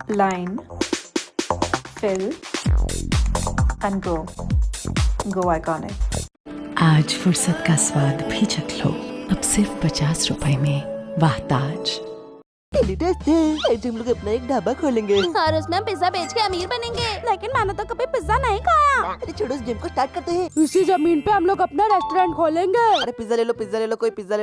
line, fill and go. Go iconic. आज फुर्सत का स्वाद भी चख लो। अब सिर्फ 50 रुपए में वाह ताज। आज हम लोग अपना एक ढाबा खोलेंगे और उसमें हम पिज्जा बेच के अमीर बनेंगे। लेकिन मैंने तो कभी पिज्जा नहीं खाया। अरे छोड़ो, इस गेम को स्टार्ट करते हैं। इसी जमीन पे हम लोग अपना रेस्टोरेंट खोलेंगे। अरे पिज्जा ले लो, कोई पिज्जा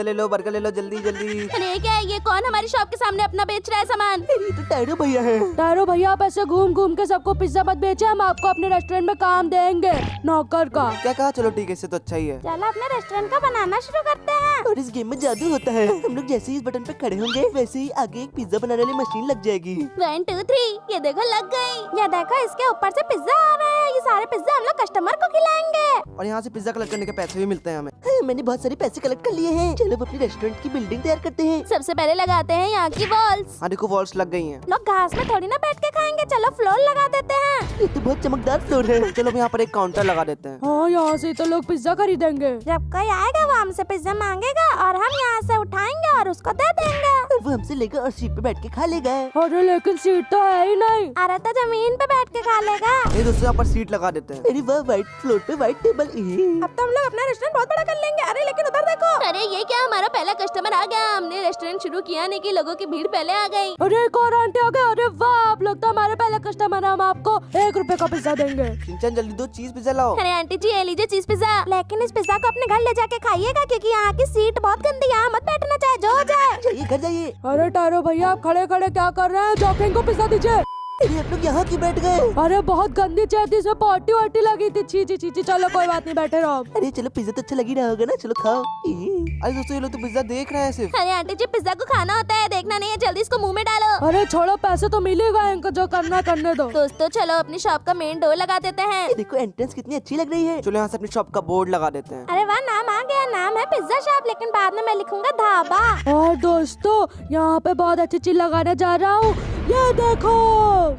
ले लो, बर्गर ले लो, जल्दी जल्दी। अरे क्या है ये? कौन हमारी शॉप के सामने अपना बेच रहा है सामान? ये तो टायरो भैया है। तारो भैया, आप ऐसे घूम घूम के सबको पिज्जा मत बेचे, हम आपको अपने रेस्टोरेंट में काम देंगे नौकर का। क्या कहा? चलो ठीक है, इससे तो अच्छा ही है। चलो अपने रेस्टोरेंट का बनाना शुरू करते हैं। और इस गेम में जादू होता है। हम लोग जैसे ही इस बटन पे खड़े होंगे वैसे ही आगे एक पिज्जा बनाने वाली मशीन लग जाएगी। 1 2 3 ये देखो लग गई। ये देखो इसके ऊपर से पिज्जा आ रहा है। ये सारे पिज्जा हम लोग कस्टमर को खिलाएंगे। और यहाँ से पिज्जा कलेक्ट करने के पैसे भी मिलते हैं हमें। मैंने बहुत सारे पैसे कलेक्ट कर लिए हैं। चलो अब अपने रेस्टोरेंट की बिल्डिंग तैयार करते हैं। सबसे पहले लगाते हैं यहाँ की वॉल्स। हाँ देखो, वॉल्स लग गई हैं। लोग घास में थोड़ी ना बैठ के खाएंगे। चलो फ्लोर लगा देते हैं। ये तो बहुत चमकदार फ्लोर है। चलो अब यहाँ पर एक काउंटर लगा देते हैं। हाँ, यहाँ से तो लोग पिज्जा खरीदेंगे। जब कोई आएगा वो हमसे पिज्जा मांगेगा और हम यहाँ से उठाएंगे और उसको दे देंगे। और वो हमसे लेगा और सीट पे बैठ के खा लेगा। अरे लेकिन सीट तो है ही नहीं। अरे तो जमीन पे बैठ के खा लेगा। ये दोस्तों यहाँ पर सीट लगा देते हैं। अरे वाह, व्हाइट फ्लोर पे व्हाइट टेबल। अब तो हम लोग अपना रेस्टोरेंट बहुत बड़ा कर लेंगे। अरे लेकिन उधर देखो। अरे ये क्या, हमारा पहला कस्टमर आ गया। हमने रेस्टोरेंट शुरू किया नहीं कि लोगों की भीड़ पहले आ गई। अरे एक और आंटी आ गए। अरे वाह, आप लोग तो हमारे पहले कस्टमर है। हम आपको 1 रुपए का पिज्जा देंगे। सिंचन जल्दी 2 चीज पिज्जा लाओ। अरे आंटी जी ये लीजिए चीज पिज्जा। लेकिन इस पिज्जा को अपने घर ले जाके खाइएगा क्योंकि यहाँ की सीट बहुत गंदी है। यहाँ मत बैठना, चाहे जो हो जाए। जाइए घर जाइए। अरे टायरो भैया, आप खड़े खड़े क्या कर रहे हैं? जॉकिंग को पिज्जा दीजिए। अरे आप लोग यहाँ क्यों बैठ गए? अरे बहुत गंदी चेयर थी, इसमें पॉटी वाटी लगी थी। छी छी छी छी। चलो कोई बात नहीं, बैठे रहो। अरे चलो, पिज्जा तो अच्छा लग ही रहा होगा ना। चलो खाओ। अरे दोस्तों, ये लोग तो पिज्जा देख रहे हैं सिर्फ। अरे आंटी जी पिज्जा को खाना होता है, देखना नहीं है। जल्दी इसको मुंह में डालो। अरे छोड़ो, पैसे तो मिल ही गए, इनको जो करना है करने दो। दोस्तों चलो अपनी शॉप का मेन डोर लगा देते हैं। ये देखो, एंट्रेंस कितनी अच्छी लग रही है। चलो यहाँ से अपनी शॉप का बोर्ड लगा देते हैं। अरे वाह, नाम आ गया। नाम है पिज्जा शॉप, लेकिन बाद में मैं लिखूंगा ढाबा। और दोस्तों, यहाँ पे बहुत अच्छी चीज लगाने जा रहा हूँ। ये देखो,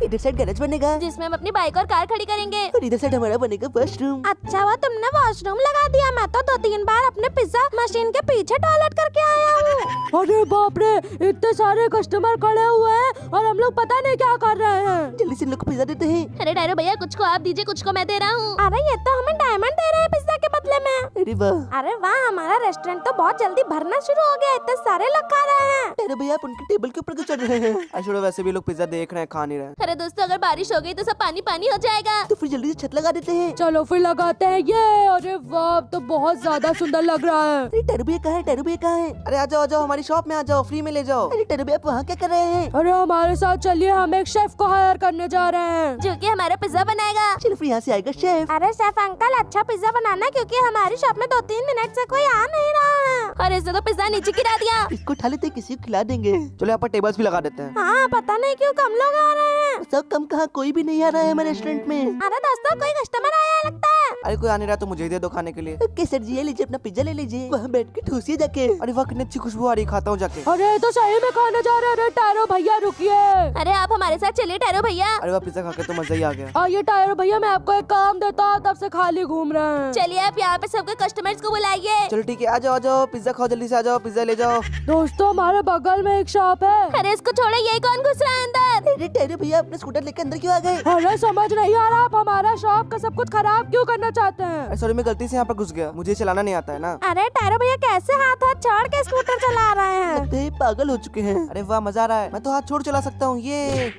इधर साइड गैरेज बनेगा जिसमें हम अपनी बाइक और कार खड़ी करेंगे। और इधर साइड हमारा बनेगा वॉशरूम। अच्छा हुआ तुमने वॉशरूम लगा दिया। मैं तो 2-3 बार अपने पिज्जा मशीन के पीछे टॉयलेट करके आया हूँ। अरे बाप रे, इतने सारे कस्टमर खड़े हुए हैं और हम लोग पता नहीं क्या कर रहे हैं। जल्दी से इन लोग को पिज्जा देते हैं। अरे डायरो भैया, कुछ को आप दीजिए, कुछ को मैं दे रहा हूँ। अरे ये तो हमें डायमंड दे रहे हैं पिज्जा के बदले में। अरे वाह, अरे वाह, हमारा रेस्टोरेंट तो बहुत जल्दी भरना शुरू हो गया। इतने सारे लोग खा रहे हैं। अरे भैया, आप उनके टेबल के ऊपर क्यों चढ़ रहे हैं? अरे छोड़ो, वैसे भी लोग पिज्जा देख रहे हैं, खा नहीं रहे। अरे दोस्तों, अगर बारिश हो गई तो सब पानी पानी हो जाएगा। तो फिर जल्दी से छत लगा देते हैं। चलो फिर लगाते हैं ये। अरे वाह, तो बहुत ज्यादा सुंदर लग रहा है। अरे टैरू भैया कहाँ है? टैरू भैया कहाँ है? अरे आ जाओ, हमारी शॉप में आ जाओ, फ्री में ले जाओ। अरे टैरू भैया, आप वहाँ क्या कर रहे हैं? अरे हमारे साथ चलिए, हम एक शेफ को हायर करने जा रहे हैं जो कि हमारा पिज्जा बनाएगा। चलो फिर यहाँ से आएगा शेफ। अरे शेफ अंकल, अच्छा पिज्जा बनाना क्योंकि हमारी शॉप में 2-3 मिनट से कोई आ नहीं रहा है। और इसने तो पिज्जा नीचे गिरा दिया। इसको उठा लेते, किसी को खिला देंगे। चलो यहाँ पर टेबल्स भी लगा देते हैं। हाँ, पता नहीं क्यों कम लोग आ रहे हैं। सब कम कहाँ, कोई भी नहीं आ रहा है हमारे रेस्टोरेंट में। अरे दोस्तों, कोई कस्टमर आया है लगता है। अरे कोई आने रहा तो मुझे ही दे दो खाने के लिए। ओके सर जी, ये लीजिए अपना पिज्जा ले लीजिए। वहाँ बैठ के ठूसिए जाके। अरे वाह, कितनी अच्छी खुशबू आ रही, खाता हूँ जाके। अरे तो सही में खाने जा रहे हैं। अरे टायरो भैया रुकिए। अरे आप हमारे साथ चलिए टैरो भैया। अरे वाह, पिज्जा खा के तो मजा ही आ गया। ये टायरो भैया, मैं आपको एक काम देता हूँ, तब से खाली घूम रहे हैं। चलिए आप यहाँ पे सबके कस्टमर्स को बुलाइए। चलो ठीक है, आ जाओ, पिज्जा खाओ, जल्दी से आ जाओ, पिज्जा ले जाओ। दोस्तों, हमारे बगल में एक शॉप है। अरे इसको छोड़ो, यही कौन घुस रहा है अंदर? अरे टैरू भैया, अपने स्कूटर लेकर अंदर क्यों आ गए? अरे समझ नहीं आ रहा, आप हमारा शॉप का सब कुछ खराब क्यों करना चाहते हैं? अरे सॉरी, मैं गलती से यहाँ पर घुस गया, मुझे चलाना नहीं आता है ना। अरे टैरो भैया, कैसे हाथ छोड़ के स्कूटर चला रहे हैं? लगता है पागल हो चुके हैं। अरे वाह, मजा आ रहा है। मैं तो हाथ छोड़ चला सकता हूँ। ये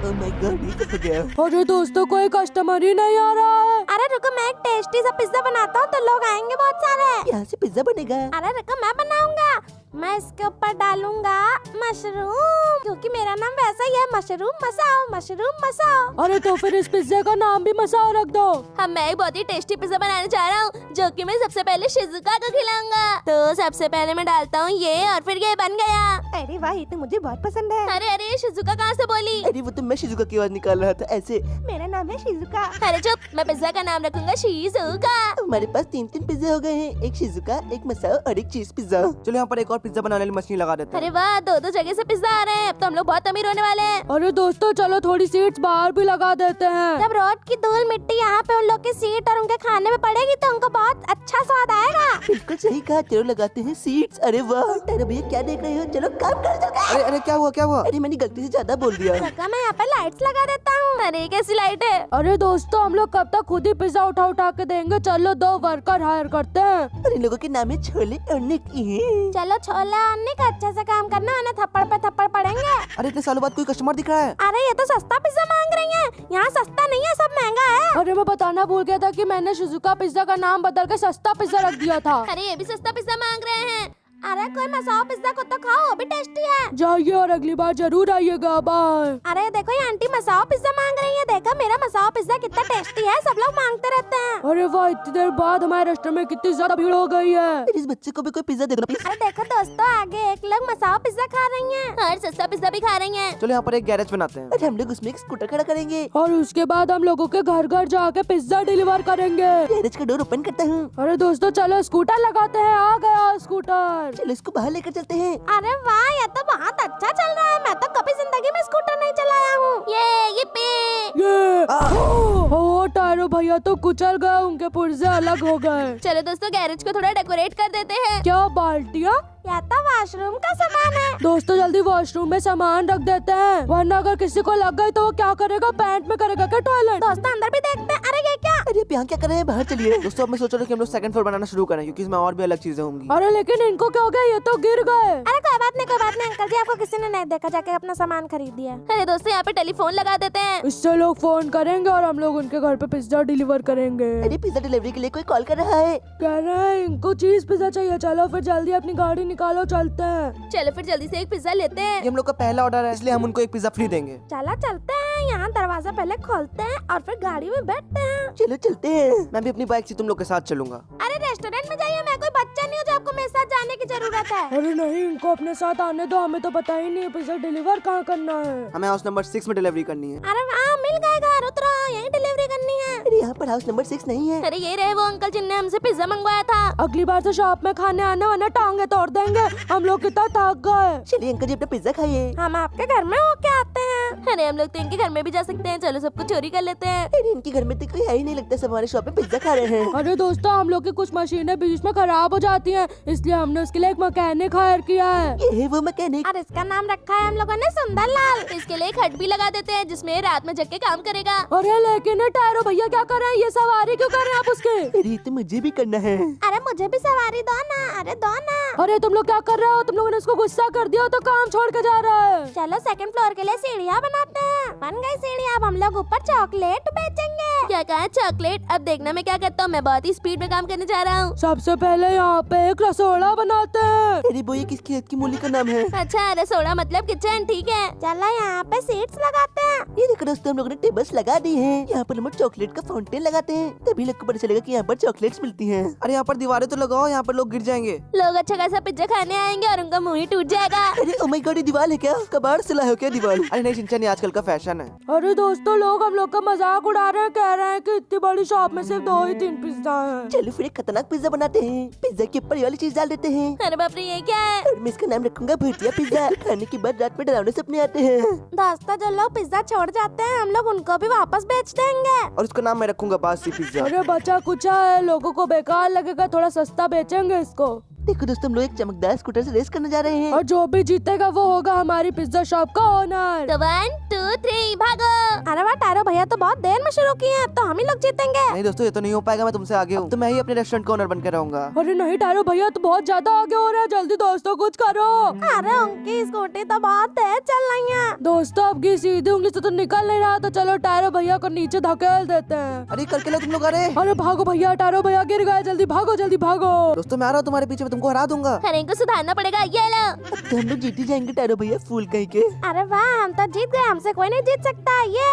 ओह माय गॉड, ये क्या हो गया? अरे दोस्तों, कोई कस्टमर ही नहीं आ रहा है। अरे रुको, मैं एक टेस्टी सा पिज्जा बनाता हूँ तो लोग आएंगे बहुत सारे। यहाँ से पिज्जा बनेगा? अरे रुको, मैं बनाऊंगा। मैं इसके ऊपर डालूंगा मशरूम, क्योंकि मेरा नाम वैसा ही है, मशरूम मसाओ, मशरूम मसाओ। अरे तो फिर इस पिज्जे का नाम भी मसाओ रख दो। मैं एक बहुत ही टेस्टी पिज्जा बनाने जा रहा हूँ, जो कि मैं सबसे पहले शिजुका को खिलाऊंगा। तो सबसे पहले मैं डालता हूँ ये, और फिर ये बन गया। अरे वाह, ये तो मुझे बहुत पसंद है। अरे ये शिजुका कहाँ से बोली? अरे वो तो मैं शिजुका की आवाज निकाल रहा था ऐसे। मेरा नाम है शिजुका। अरे चुप, मैं पिज्जा का नाम रखूंगा शिजुका। हमारे पास 3 पिज्जे हो गए हैं, एक शिजुका, एक मसाओ और एक चीज पिज्जा। चलो यहाँ पर एक और पिज्जा बनाने वाली मशीन लगा देते हैं। अरे वाह, दो दो जगह से पिज्जा आ रहे हैं। अब तो हम लोग बहुत अमीर होने वाले हैं। अरे दोस्तों चलो थोड़ी सीट्स बाहर भी लगा देते हैं। जब रोड की धूल मिट्टी यहाँ पे उन लोग की सीट और उनके खाने में पड़ेगी तो उनको बहुत अच्छा स्वाद आएगा। बिल्कुल सही कहा, चलो लगाते हैं सीट्स। अरे वाह टायरो भैया क्या देख रहे हो, चलो काम कर चलो। अरे अरे क्या हुआ क्या हुआ? अरे मैंने गलती से ज्यादा बोल दिया। लगा मैं यहाँ पे लाइट्स लगा देता हूँ। अरे कैसी लाइट है? अरे दोस्तों हम लोग कब तक खुद ही पिज्जा उठा उठा के देंगे, चलो 2 वर्कर हायर करते हैं। और इन लोगों के नाम है छोले और निक। चलो छोला अन्नी का अच्छे से काम करना वरना थप्पड़ पे थप्पड़ पड़ेंगे। अरे इतने सालों बाद कोई कस्टमर दिख रहा है। अरे ये तो सस्ता पिज्जा मांग रही हैं। यहाँ सस्ता नहीं है, सब महंगा है। अरे मैं बताना भूल गया था कि मैंने शिजुका पिज्जा का नाम बदल के सस्ता पिज्जा रख दिया था। अरे ये भी सस्ता पिज्जा मांग रहे हैं। अरे कोई मसाला पिज्जा को तो खाओ, वो भी टेस्टी है। जाइए और अगली बार जरूर आइएगा, बाय। अरे देखो ये आंटी मसाला पिज्जा मांग रही है। देखो मेरा मसाला पिज्जा कितना टेस्टी है, सब लोग मांगते रहते हैं। अरे वाह, इतनी देर बाद हमारे रेस्टोरेंट में कितनी ज्यादा भीड़ हो गई है। इस बच्चे को भी कोई पिज्जा दे दो प्लीज। अरे देखो दोस्तों, आगे एक लोग मसाला पिज्जा खा रही हैं और सस्ता पिज्जा भी खा रही हैं। चलो यहाँ पर एक गैरेज बनाते हैं। अरे हम लोग उसमें एक स्कूटर खड़ा करेंगे और उसके बाद हम लोगों के घर घर जाके पिज्जा डिलीवर करेंगे। गैरेज का डोर ओपन करता हूँ। अरे दोस्तों चलो स्कूटर लगाते हैं, आ गया स्कूटर। चलो इसको बाहर लेकर चलते हैं। अरे वाह, ये तो बहुत अच्छा चल रहा है। मैं तो कभी जिंदगी में स्कूटर नहीं चलाया हूँ। ये पे। ओ टायरो भैया तो कुचल गए, उनके पुर्जे अलग हो गए। चलो दोस्तों गैरेज को थोड़ा डेकोरेट कर देते हैं। क्या बाल्टियाँ? या तो वॉशरूम का सामान है। दोस्तों जल्दी वॉशरूम में सामान रख देते हैं, वरना अगर किसी को लग गई तो वो क्या करेगा, पैंट में करेगा क्या टॉयलेट? दोस्तों अंदर भी देखते हैं। अरे ये क्या? अरे यहाँ क्या कर रहे हैं, बाहर चलिए। दोस्तों अब मैं सोच रहा हूँ कि हम लोग सेकंड फ्लोर बनाना शुरू करें, क्योंकि इसमें और भी अलग चीजें होंगी। अरे लेकिन इनको क्या हो गया, ये तो गिर गए। अरे कोई बात नहीं, कोई बात नहीं अंकल जी, आपको किसी ने नहीं देखा, जाके अपना सामान खरीद दिया। अरे दोस्तों यहाँ पे टेलीफोन लगा देते हैं। इससे लोग फोन करेंगे और हम लोग उनके घर पे पिज्जा डिलीवर करेंगे। अरे पिज्जा डिलीवरी के लिए कोई कॉल कर रहा है। कह रहे हैं इनको चीज पिज्जा चाहिए। चलो फिर जल्दी अपनी गाड़ी निकालो, चलते हैं। चलो फिर जल्दी से एक पिज्जा लेते हैं। ये हम लोग का पहला ऑर्डर है, इसलिए हम उनको एक पिज्जा फ्री देंगे। चलो चलते हैं। यहाँ दरवाजा पहले खोलते हैं और फिर गाड़ी में बैठते हैं। चलो चलते हैं। मैं भी अपनी बाइक से तुम लोग के साथ चलूंगा। अरे रेस्टोरेंट में जाइए, मैं कोई बच्चा नहीं हूँ जो आपको मेरे साथ जाने की जरूरत है। अरे नहीं, इनको अपने साथ आने दो, हमें तो पता ही नहीं पिज्जा डिलीवर कहाँ करना है। हमें हाउस नंबर 6 में डिलीवरी करनी है। अरे वहाँ मिल गए घर, उतरो, यही डिलीवरी करनी है। अरे यहाँ पर हाउस नंबर 6 नहीं है। अरे ये रहे वो अंकल जिनने हमसे पिज्जा मंगवाया था। अगली बार से शॉप में खाने आने, वरना टांगे तोड़ देंगे। हम लोग कितना थक गए। चलिए अंकल जी अपना पिज्जा खाइए। हम आपके घर में होके आते हैं। अरे हम लोग तो इनके घर में भी जा सकते हैं। चलो सबको चोरी कर लेते हैं। अरे इनके घर में तो कोई है ही नहीं, लगता सब हमारे शॉप पे पिज्जा खा रहे हैं। अरे दोस्तों हम लोग की कुछ मशीनें बीच में खराब हो जाती हैं, इसलिए हमने उसके लिए एक मैकेनिक हायर किया है। ये है वो मैकेनिक। और इसका नाम रखा है हम लोगों ने सुंदरलाल। इसके लिए एक हट भी लगा देते हैं जिसमें रात में जग के काम करेगा। अरे लेकिन टायरो भैया क्या कर रहे हैं, ये सवारी क्यों कर रहे हैं आप उसके? अरे तो मुझे भी करना है। अरे मुझे भी सवारी दो ना। अरे दो ना। अरे तुम लोग क्या कर रहे हो? तुम लोगों ने इसको गुस्सा कर दिया तो काम छोड़ के जा रहा है। चलो सेकंड फ्लोर के लिए सीढ़ियाँ बनाते हैं। बन गई सीढ़ियाँ, अब हम लोग ऊपर चॉकलेट बेचेंगे। क्या कहा चॉकलेट? अब देखना मैं क्या करता हूँ। मैं बहुत ही स्पीड में काम करने जा रहा हूँ। सबसे पहले यहाँ पे एक रसोड़ा बनाते हैं। अरे वो ये किस खेत की मूली का नाम है? अच्छा रसोड़ा मतलब किचन, ठीक है। चलो यहाँ पे सीट्स लगाते हैं। ये देखो दोस्तों हम लोगों ने टेबल्स लगा दी हैं। यहाँ पर हम चॉकलेट का फाउंटेन लगाते हैं, तभी लोग को पता चलेगा कि यहाँ पर चॉकलेट्स मिलती हैं। अरे यहाँ पर दीवारें तो लगाओ, यहाँ पर लोग गिर जाएंगे। लोग अच्छा खासा पिज्जा खाने आएंगे और उनका मुंह ही टूट जाएगा। अरे ओ माय गॉड, ये दीवार है क्या? कबाड़ सिला है क्या दीवार? अरे नहीं चिंचा, नहीं आजकल का फैशन है। अरे दोस्तों लोग हम लोग का मजाक उड़ा रहे हैं, कह रहे हैं कि इतनी बड़ी शॉप में सिर्फ 2 ही 3 पिज्जा है। चलो फिर एक खतरनाक पिज्जा बनाते हैं। पिज्जा के ऊपर ये वाली चीज डाल देते हैं। अरे बाप रे, ये क्या है? और मैं इसका नाम रखूंगा भुजिया पिज्जा। खाने के बाद रात में डरावने सपने आते हैं। दोस्तों जो लोग पिज्जा छोड़ जाते हैं हम लोग उनको भी वापस बेच देंगे। और उसका नाम मैं रखूंगा बासी पिज्जा। अरे बचा कुचा है, लोगों को बेकार लगेगा, थोड़ा सस्ता बेचेंगे इसको। देखो दोस्तों हम लोग एक चमकदार स्कूटर से रेस करने जा रहे हैं। और जो भी जीतेगा वो होगा हमारी पिज्जा शॉप का ओनर। तो 1 2 3 भागो। अरे वाह टायरो भैया तो बहुत देर में शुरू किए हैं, अब तो हम ही लोग जीतेंगे। नहीं दोस्तों ये तो नहीं हो पाएगा, मैं तुमसे आगे हूँ। तो मैं ही अपने रेस्टोरेंट का ओनर बन के रहूंगा। अरे नहीं टायरो भैया तो बहुत ज्यादा आगे हो रहा है, जल्दी दोस्तों कुछ करो। अरे उनकी स्कूटी तो बहुत तेज चल रही है। दोस्तों अब की सीधी उंगली से तो निकल नहीं रहा, तो चलो टायरो भैया को नीचे धकेल देते हैं। अरे करके लो तुम लोग। अरे भागो भैया, टायरो भैया गिर गए, जल्दी भागो जल्दी भागो। दोस्तों मैं आ रहा हूँ तुम्हारे पीछे, मैं तुमको हरा दूंगा। अरे इनको सुधारना पड़ेगा। ये लो। तो हम लोग जीत ही जाएंगे टायरो भैया, फूल कहीं के। अरे वाह हम तो जीत गए, हमसे कोई नहीं जीत सकता। ये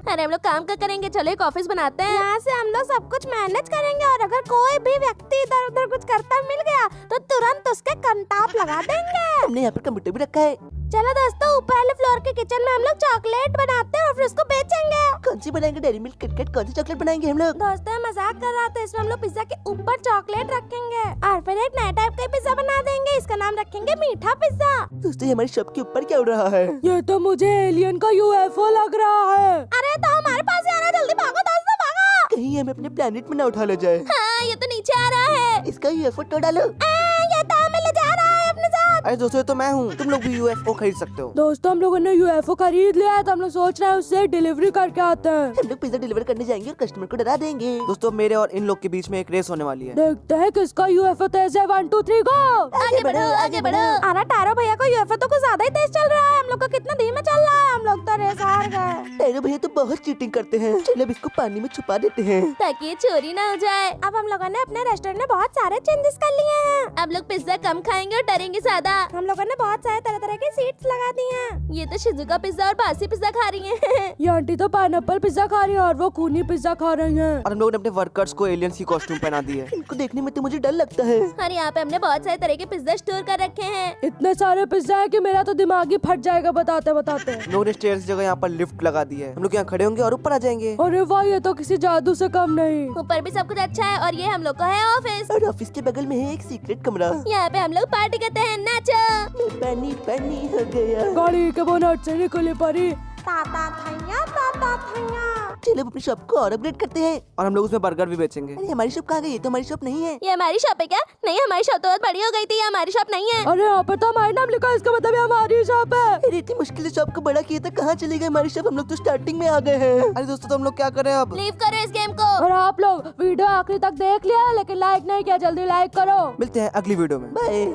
अरे हम लोग काम का करेंगे। चलो एक ऑफिस बनाते हैं। यहाँ से हम लोग सब कुछ मैनेज करेंगे और अगर कोई भी व्यक्ति इधर उधर कुछ करता मिल गया तो तुरंत उसके कंटाप लगा देंगे। हमने यहाँ पर कंप्यूटर भी रखा है। चलो दोस्तों ऊपर वाले फ्लोर के किचन में हम लोग चॉकलेट बनाते हैं और फिर उसको बेचेंगे। कौन सी सी बनाएंगे? डेयरी मिल्क, किटकैट, कौन सी चॉकलेट बनाएंगे हम लोग? दोस्तों मजाक कर रहा था, इसमें हम लोग पिज्जा के ऊपर चॉकलेट रखेंगे और फिर एक नया टाइप का पिज्जा बना देंगे, इसका नाम रखेंगे मीठा पिज्जा। दोस्तों ये हमारी शॉप के ऊपर क्या उड़ रहा है? ये तो मुझे एलियन का यूएफओ लग रहा है। अरे तो हमारे पास ही आना, जल्दी भागो दोस्तों भागो। कहीं हमें अपने प्लेनेट में ना उठा ले जाए। हाँ ये तो नीचे आ रहा है। इसका यूएफओ तो डालो। ये तो हमें ले जा रहा है अपने साथ। अरे दोस्तों ये तो मैं हूँ, तुम लोग भी यूएफओ खरीद सकते हो। दोस्तों हम लोगों ने यूएफओ खरीद लिया है, तो हम लोग सोच रहे हैं उससे डिलीवरी करके आते हैं। हम लोग पिज्जा डिलीवर करने जाएंगे और कस्टमर को डरा देंगे। दोस्तों मेरे और इन लोग के बीच में एक रेस होने वाली है। देखते हैं किसका यूएफओ तेज है। 1 2 3 गो। आगे बढ़ो आगे बढ़ो। अरे टारो भैया को यूएफओ तो कुछ ज्यादा ही तेज चल रहा है, हम लोग का कितना धीमे चल रहा है, हम लोग तो रेस हार गए। टैरो भैया तो बहुत चीटिंग करते हैं। चलो अब इसको पानी में छुपा देते हैं ताकि ये चोरी ना हो जाए। अब हम लोगों ने अपने रेस्टोरेंट में बहुत सारे चेंजेस कर लिए हैं। अब लोग पिज्जा कम खाएंगे और डरेंगे ज्यादा। हम लोगों ने बहुत सारे तरह तरह के सीट्स लगा दी हैं। ये तो शिजुका पिज्जा और बासी पिज्जा खा रही हैं। ये आंटी तो पाइनएप्पल पिज्जा खा रही है और वो खूनी पिज्जा खा रही है। और हम लोगों ने अपने वर्कर्स को एलियंस की कॉस्ट्यूम पहना दी है। इनको देखने में तो मुझे डर लगता है। और यहाँ पे हमने बहुत सारे तरह के पिज्जा स्टोर कर रखे हैं। इतने सारे पिज्जा है कि मेरा तो दिमाग ही फट जाएगा बताते बताते। हम लोगों ने स्टेयर्स जगह यहाँ पर लिफ्ट लगा दी है। हम लोग यहाँ खड़े होंगे और ऊपर आ जाएंगे। अरे वाह, ये तो किसी जादू से कम नहीं। ऊपर भी सब कुछ अच्छा है और ये हम लोग का है ऑफिस। और ऑफिस के बगल में है एक सीक्रेट कमरा। यहाँ पे हम लोग पार्टी करते हैं, नाचो। पानी पानी हो गया। गाड़ी के बोनट से निकली परी। ताता थैया ताता थैया। चलो अपनी शॉप को और अपग्रेड करते हैं। और हम लोग उसमें बर्गर भी बेचेंगे। अरे हमारी शॉप कहाँ गई? ये तो हमारी शॉप नहीं है। ये हमारी शॉप है क्या? नहीं, हमारी शॉप तो बहुत बड़ी हो गई थी, ये हमारी शॉप नहीं है। अरे यहाँ पर तो हमारा नाम लिखा है, इसका मतलब ये हमारी शॉप है। अरे इतनी मुश्किल से शॉप को बड़ा किया था, कहाँ चली गई हमारी शॉप? हम लोग तो स्टार्टिंग में आ गए हैं। अरे दोस्तों तो हम लोग क्या करें अब? लीव करो इस गेम को। और आप लोग वीडियो आखिरी तक देख लिया लेकिन लाइक नहीं किया, जल्दी लाइक करो। मिलते हैं अगली वीडियो में। बाय।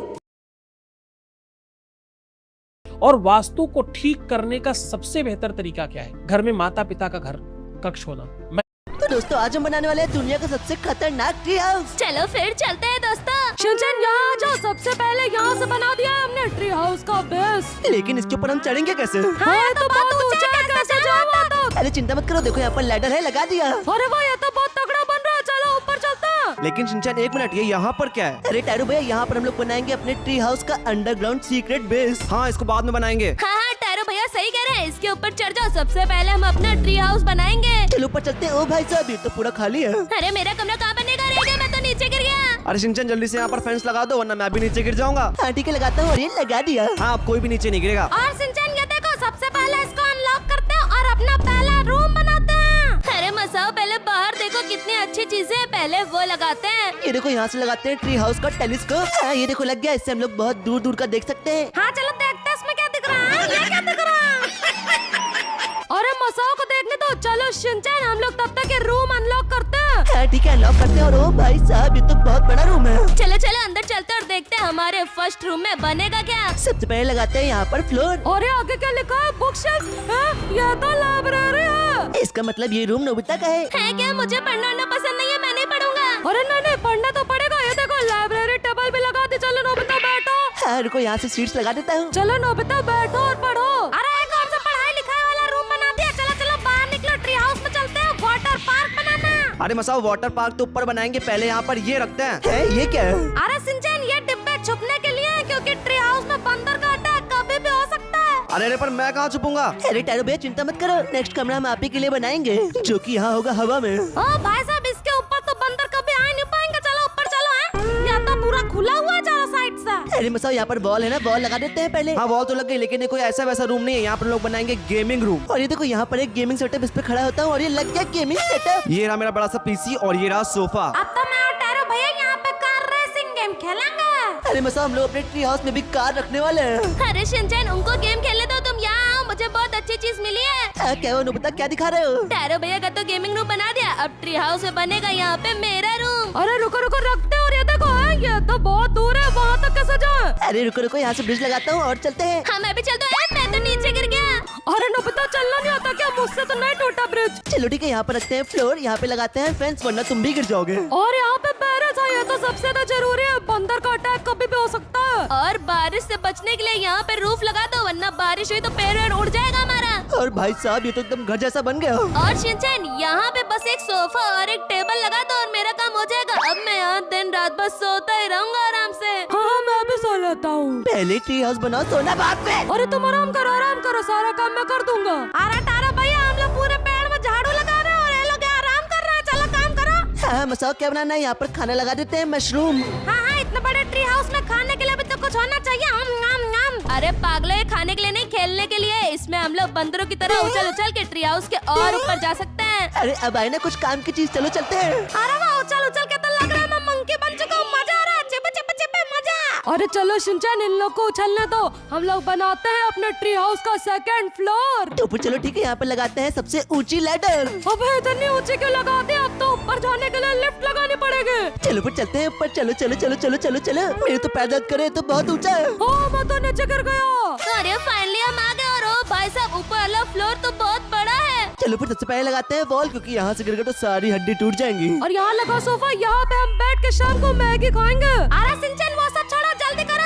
और वास्तु को ठीक करने का सबसे बेहतर तरीका क्या है? घर में माता पिता का घर कक्ष होना। तो दोस्तों आज हम बनाने वाले हैं दुनिया का सबसे खतरनाक ट्री हाउस। चलो फिर चलते हैं दोस्तों। शिनचैन यहाँ आ जाओ, सबसे पहले यहाँ से बना दिया है हमने ट्री हाउस का बेस। लेकिन इसके ऊपर हम चढ़ेंगे कैसे? हाँ तो बहुत ऊंचा है, कैसे जाऊँ तो? अरे चिंता मत करो, देखो यहाँ पर लैडर है, लगा दिया। अरे वाह, ये तो बहुत तगड़ा बन रहा है, चलो ऊपर चलते हैं। लेकिन शिनचैन एक मिनट, ये यहाँ पर क्या है? अरे टैरो भैया यहाँ पर हम लोग बनाएंगे अपने ट्री हाउस का अंडरग्राउंड सीक्रेट बेस। हाँ इसको बाद में बनाएंगे। हाँ टारो भैया सही कह रहे हैं, इसके ऊपर चढ़ जाओ, सबसे पहले हम अपना ट्री हाउस बनाएंगे। चलो ऊपर चलते हैं। ओ भाई साहब ये तो पूरा खाली है। अरे मेरा कमरा कहाँ बनेगा? रेडियो में तो नीचे गिर गया। अरे शिनचैन जल्दी से यहाँ पर फेंस लगा दो वरना मैं भी नीचे गिर जाऊंगा। हाँ ठीक है लगाता हूँ। और ये लगा दिया। हाँ अब कोई भी नीचे नहीं गिरेगा। और सिंचन ये देखो, सबसे पहले इसको अनलॉक करते हैं और अपना पहला रूम बनाते हैं। अरे मसाओ पहले बाहर देखो कितनी अच्छी चीजें हैं, पहले वो लगाते हैं। ये देखो यहाँ से लगाते हैं ट्री हाउस का टेलीस्कोप। हाँ ये देखो लग गया, इससे हम लोग बहुत दूर दूर का देख सकते हैं। हाँ चलो देखते हैं इसमें क्या दिख रहा है। ये क्या दिख रहा है? अरे मसाओ को देखने दो, चलो शिनचैन हम लोग तब तक ये रूम अनलॉक करते हैं। हाँ ठीक है अनलॉक करते हैं। और ओ भाई साहब ये तो बहुत बड़ा रूम है। चलो चलो अंदर चलते हैं और देखते हैं हमारे फर्स्ट रूम में बनेगा क्या। सबसे पहले लगाते हैं यहाँ पर फ्लोर। और ये आगे क्या लिखा है? बुक शेल्फ है, ये तो लाइब्रेरी है। इसका मतलब ये रूम नोबिता का है। है क्या? मुझे पढ़ना उड़ना पसंद नहीं है, मैं नहीं पढ़ूंगा। अरे नहीं पढ़ना तो पड़ेगा। ये देखो लाइब्रेरी टेबल भी लगा दी। चलो नोबिता बैठो। हाँ रुको यहाँ से सीट्स लगा देता हूँ। चलो नोबिता बैठो और पढ़ो। अरे कौन सा पढ़ाई लिखाई वाला रूम बना दिया? चलो चलो बाहर निकलो, ट्री हाउस में चलते हैं, वाटर पार्क बनाना। अरे मसाओ वाटर पार्क तो ऊपर बनाएंगे, पहले यहाँ पर ये रखते हैं। है ये क्या है? अरे सिंचन ये डिब्बे छुपने के लिए है, क्योंकि ट्री हाउस में बंदर का अटैक कभी भी हो सकता है। अरे पर मैं कहाँ छुपूंगा? अरे टैरो भैया चिंता मत करो, नेक्स्ट कमरा हम आप ही के लिए बनाएंगे जो कि यहाँ होगा हवा में। ओ भाई साहब इसके ऊपर तो बंदर कभी आ नहीं पाएंगे। चलो ऊपर चलो। है या तो पूरा खुला हुआ है चारों साइड से। अरे मसाओ यहाँ पर बॉल है ना, बॉल लगा देते हैं पहले। हाँ बॉल तो लग गई, लेकिन ये कोई ऐसा वैसा रूम नहीं है। यहाँ पर लोग बनाएंगे गेमिंग रूम। और ये देखो यहाँ पर एक गेमिंग सेटअप, इस पे खड़ा होता हूँ और ये लग गया गेमिंग सेटअप। ये रहा मेरा बड़ा सा पीसी और ये रहा सोफा। अब तो मैं और टैरो भैया यहाँ पे कार रेसिंग गेम खेलेंगे। अरे मसाओ हम लोग अपने ट्री हाउस में भी कार रखने वाले हैं। अरे शिनचैन उनको गेम खेलने दो, तुम यहाँ आओ, मुझे बहुत अच्छी चीज मिली है। क्या वो नोबिता क्या दिखा रहे हो? टैरो भैया का तो गेमिंग रूम बना दिया, अब ट्री हाउस में बनेगा यहाँ पे मेरा रूम। अरे रुको रुको रखते हैं। और ये देखो है, ये तो बहुत दूर है, वहाँ तक कैसे जाए? अरे रुको रुको यहाँ से ब्रिज लगाता हूँ और चलते हैं। हाँ मैं भी चलता हूँ। मैं तो नीचे गिर गया। अरे नोबिता चलना नहीं आता क्या? मुझसे तो नहीं टूटा ब्रिज। चलो ठीक है यहाँ पर रखते हैं फ्लोर, यहाँ पे लगाते हैं फेंस वरना तुम भी गिर जाओगे। और यहाँ पे बैरज है, ये तो सबसे ज्यादा जरूरी है, बंदर का अटैक कभी भी हो सकता है। और बारिश से बचने के लिए यहाँ पे रूफ लगा दो, वरना बारिश हुई तो पैर उड़ जाएगा हमारा। और भाई साहब ये तो एकदम घर जैसा बन गया। और शिनचैन यहाँ पे बस एक सोफा और एक टेबल लगा दो और मेरा काम हो जाएगा। अब मैं यहाँ दिन रात बस सोता ही रहूंगा आराम से। हाँ मैं भी सो लेता हूँ। पहले ट्री हाउस बनाओ, सोना बाद में। अरे तुम आराम करो, सारा काम मैं कर दूंगा। अरे तारा भैया हम लोग पूरे पेड़ में झाड़ू लगा हाँ मसाओ क्या बनाना है? यहाँ पर खाना लगा देते हैं, मशरूम। हाँ हाँ, इतने बड़े ट्री हाउस में खाने के लिए भी तो कुछ होना चाहिए। अरे पागलो, ये खाने के लिए नहीं, खेलने के लिए। इसमें हम लोग बंदरों की तरह उछल उछल के ट्री हाउस के और ऊपर जा सकते हैं। अरे अब आए ना कुछ काम की चीज, चलो चलते हैं। अरे वाह, उछल उछल के तो लग रहा है मैं मंकी बन चुका हूँ। मजा आ रहा है, चिप चिप चिप मजा। अरे चलो शिनचैन, इन लोग को उछलने दो, हम लोग बनाते हैं अपने ट्री हाउस का सेकंड फ्लोर। तो ऊपर चलो, ठीक है, यहाँ पर लगाते हैं सबसे ऊंची लैडर। अबे इतनी ऊंची क्यों लगाते हैं? अब तो ऊपर जाने के लिए लिफ्ट लगानी पड़ेगी। चलो ऊपर चलते हैं, ऊपर चलो चलो चलो चलो चलो चलो। मेरे तो पैर दर्द करे, तो बहुत ऊंचा है। हाँ, मैं तो नीचे गिर गया। अरे फाइनली हम आ गए। और ओ भाई साहब, ऊपर वाला फ्लोर तो बहुत बड़ा है। चलो फिर सबसे पहले लगाते हैं वॉल, क्योंकि यहाँ से गिर गए तो सारी हड्डी टूट जाएंगी। और यहाँ लगा सोफा, यहाँ पे हम बैठ के शाम को मैगी खाएंगे। अरे सिंचन, वो सब छोड़ो, जल्दी करो,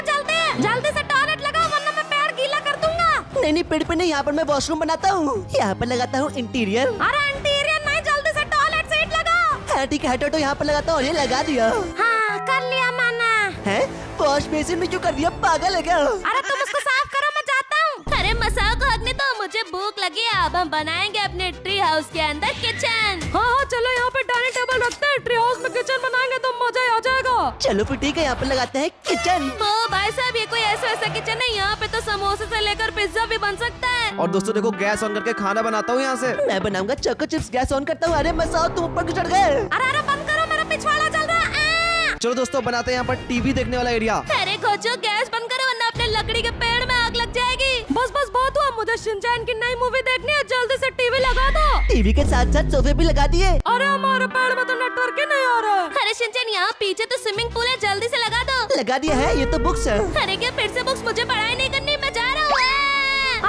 जल्दी से टॉयलेट लगाओ, वरना मैं पैर गीला कर दूंगा। नहीं नहीं, पेड़ पे नहीं, यहाँ पर मैं वॉशरूम बनाता हूँ। यहाँ पर लगाता हूँ इंटीरियर। अरे इंटीरियर नहीं, जल्दी से टॉयलेट सीट लगाओ। हाँ ठीक है, हटो, यहाँ पर लगाता हूँ। और ये लगा दिया हाँ, कर लिया मैंने। है। वॉश बेसिन में क्यों कर दिया? पागल है क्या? अरे तुम उसको साफ करो, मैं जाता हूँ। अरे मसाओ को हकने तो, मुझे भूख लगी है। अब हम बनाएंगे अपने ट्री हाउस के अंदर किचन। हाँ हाँ, चलो यहाँ पे डाइनिंग टेबल रखते हैं, ट्री हाउस में किचन बनाएंगे तो मजा ही आ जाएगा। चलो फिर ठीक है, यहाँ पर लगाते हैं किचन। ओ भाई साहब, ये कोई ऐसा किचन है? यहाँ पे तो समोसे से लेकर पिज्जा भी बन सकता है। और दोस्तों देखो, गैस ऑन करके खाना बनाता हूँ यहाँ से। मैं बनाऊंगा चोको चिप्स। गैस ऑन करता हूँ। अरे मसाओ, तुम ऊपर क्यों चढ़ गए? अरे बंद करो, मेरा पिछवाड़ा चल रहा है। चलो दोस्तों, बनाते हैं यहाँ पर टीवी देखने वाला एरिया। अरे खोचो, गैस बंद करो, वरना अपने लकड़ी के पेड़ में आग लग जाएगी। बस बस बहुत हुआ, मुझे शिनचैन की नई मूवी देखनी है, जल्दी से टीवी लगा दो। टीवी के साथ साथ सोफे भी लगा दिए। अरे हमारे पेड़ में तो नेटवर्क ही नहीं आ रहा है। अरे शिनचैन, यहाँ पीछे तो स्विमिंग पूल है, जल्दी से लगा दो। लगा दिया है, ये तो बुक्स है। अरे क्या फिर से बुक्स? मुझे पढ़ाई नहीं करनी, मैं जा रहा हूँ।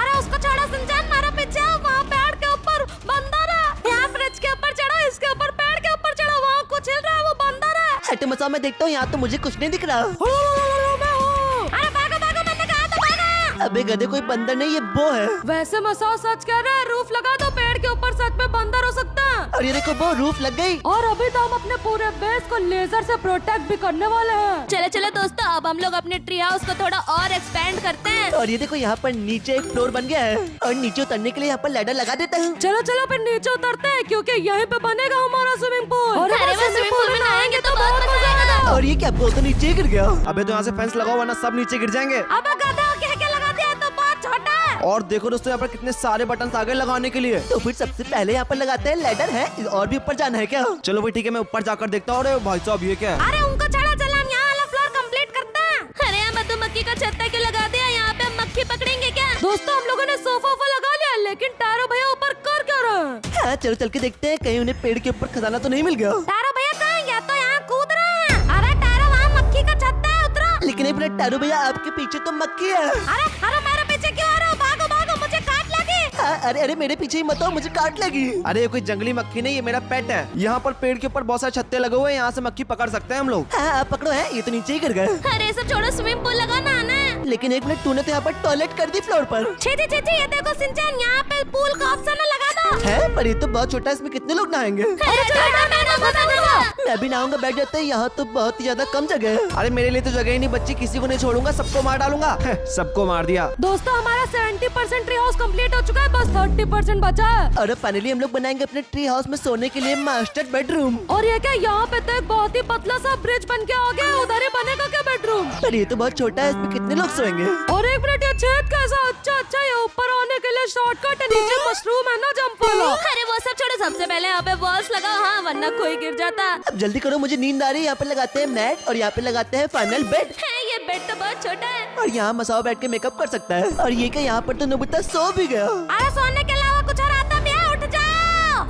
अरे उसको छोड़ो शिनचैन, मारा पीछे आओ। वहाँ पेड़ के ऊपर बंदर है। यहाँ फ्रिज के ऊपर चढ़ो, इसके ऊपर पेड़ के ऊपर चढ़ो, वहाँ कुछ हिल रहा है, वो बंदर है। हटो मसाओ, मैं देखता हूँ, यहाँ तो मुझे कुछ नहीं दिख रहा। अरे भागो भागो, मैंने कहा था भागो। अबे गधे, कोई बंदर नहीं, ये वो है। वैसे मसाओ सच कह रहे हैं, रूफ लगा दो, पेड़ के ऊपर सच में बंदर हो सकता है। और ये देखो, वो रूफ लग गई। और अभी तो हम अपने पूरे बेस को लेजर से प्रोटेक्ट भी करने वाले हैं। चलो चलो दोस्तों, अब हम लोग अपने ट्री हाउस को थोड़ा और एक्सपेंड करते हैं। और ये देखो, यहाँ पर नीचे एक फ्लोर बन गया है। और नीचे उतरने के लिए यहाँ पर लैडर लगा देता हूँ। चलो चलो फिर नीचे उतरते हैं, क्योंकि यहीं पे बनेगा हमारा स्विमिंग पूल। और अरे वो स्विमिंग पूल में नहाएंगे तो बहुत मजा आएगा। और ये क्या, वो तो नीचे गिर गया। अबे तो यहाँ से फेंस लगाओ, वरना सब नीचे गिर जाएंगे। अब गधा क्या क्या लगा दिया, तो बहुत छोटा है। और देखो दोस्तों, यहाँ पर कितने सारे बटन आ गए लगाने के लिए। तो फिर सबसे पहले यहाँ पर लगाते हैं लैडर है। और भी ऊपर जाना है क्या? चलो भाई ठीक है, मैं ऊपर जाकर देखता हूँ। अरे भाई साहब, ये क्या है? अरे उनको चढ़ा, चला, हम यहाँ वाला फ्लोर कंप्लीट करते हैं। अरे यहाँ मधुमक्खी का छत्ता क्यों लगा दिया? यहाँ पे हम मक्खी पकड़ेंगे क्या? दोस्तों, हम लोगों ने सोफा लगा लिया, लेकिन टारो भैया ऊपर कर क्या रहे हैं? हाँ, चलो चल के देखते हैं, कहीं उन्हें पेड़ के ऊपर खजाना तो नहीं मिल गया। तारो भैया कहाँ है? या तो यहाँ कूद रहे हैं। अरे तारो, वहाँ मक्खी का छत्ता है, उतरो। लेकिन अपने टारू भैया, आपके पीछे तो मक्खी है। अरे मेरे पीछे क्यों आ रहे हो? भागो भागो, मुझे काट लगी। हाँ, अरे अरे मेरे पीछे ही मत आओ, मुझे काट लगी। अरे ये कोई जंगली मक्खी नहीं, ये मेरा पेट है। यहाँ पर पेड़ के ऊपर बहुत सारे छत्ते लगे हुए हैं, यहाँ से मक्खी पकड़ सकते हैं हम लोग। हाँ, आप पकड़ो है, ये तो नीचे ही गिर गए। अरे सब छोड़ो, स्विमिंग पूल लगाना है ना। लेकिन एक मिनट, तूने तो यहाँ पर टॉयलेट कर दी फ्लोर पर। छे ये देखो सिंचन, यहाँ पे पूल का ऑप्शन है, लगा दो। है, पर ये तो बहुत छोटा है, इसमें कितने लोग नहाएंगे? अरे छोड़ो, मैं नहाऊंगा। मैं भी नहाऊंगा, बैठ जाते हैं। यहाँ तो बहुत ही ज्यादा कम जगह है। अरे मेरे लिए तो जगह ही नहीं बच्ची, किसी को नहीं छोड़ूंगा, सबको मार डालूंगा। सबको मार दिया। दोस्तों, हमारा 70% ट्री हाउस कंप्लीट हो चुका है, बस 30% बचा है। और फाइनली हम लोग बनाएंगे अपने ट्री हाउस में सोने के लिए मास्टर बेडरूम। और ये क्या, यहाँ पे तो एक बहुत ही पतला सा ब्रिज बन के आ गया, उधर ही बनेगा क्या बेडरूम? पर ये तो बहुत छोटा है, इसमें कितने लोग सोएंगे? और एक मिनट, ये छेद कैसा? अच्छा, ये ऊपर आने के लिए शॉर्टकट है, नीचे मशरूम है ना, जंप वाला। अरे वो सब छोड़ो, सबसे पहले यहाँ पे वॉल्स लगाओ, हाँ, वरना कोई गिर जाता। अब जल्दी करो, मुझे नींद आ रही है। यहाँ पे लगाते हैं मैट, और यहाँ पे लगाते हैं फाइनल बेड। है, ये बेड तो बहुत छोटा है। और यहाँ मसाओ बैठ के मेकअप कर सकता है। और ये क्या, यहाँ पर तो नोबिता सो भी गया। अरे सोने के अलावा कुछ और आता भी है, उठ जाओ।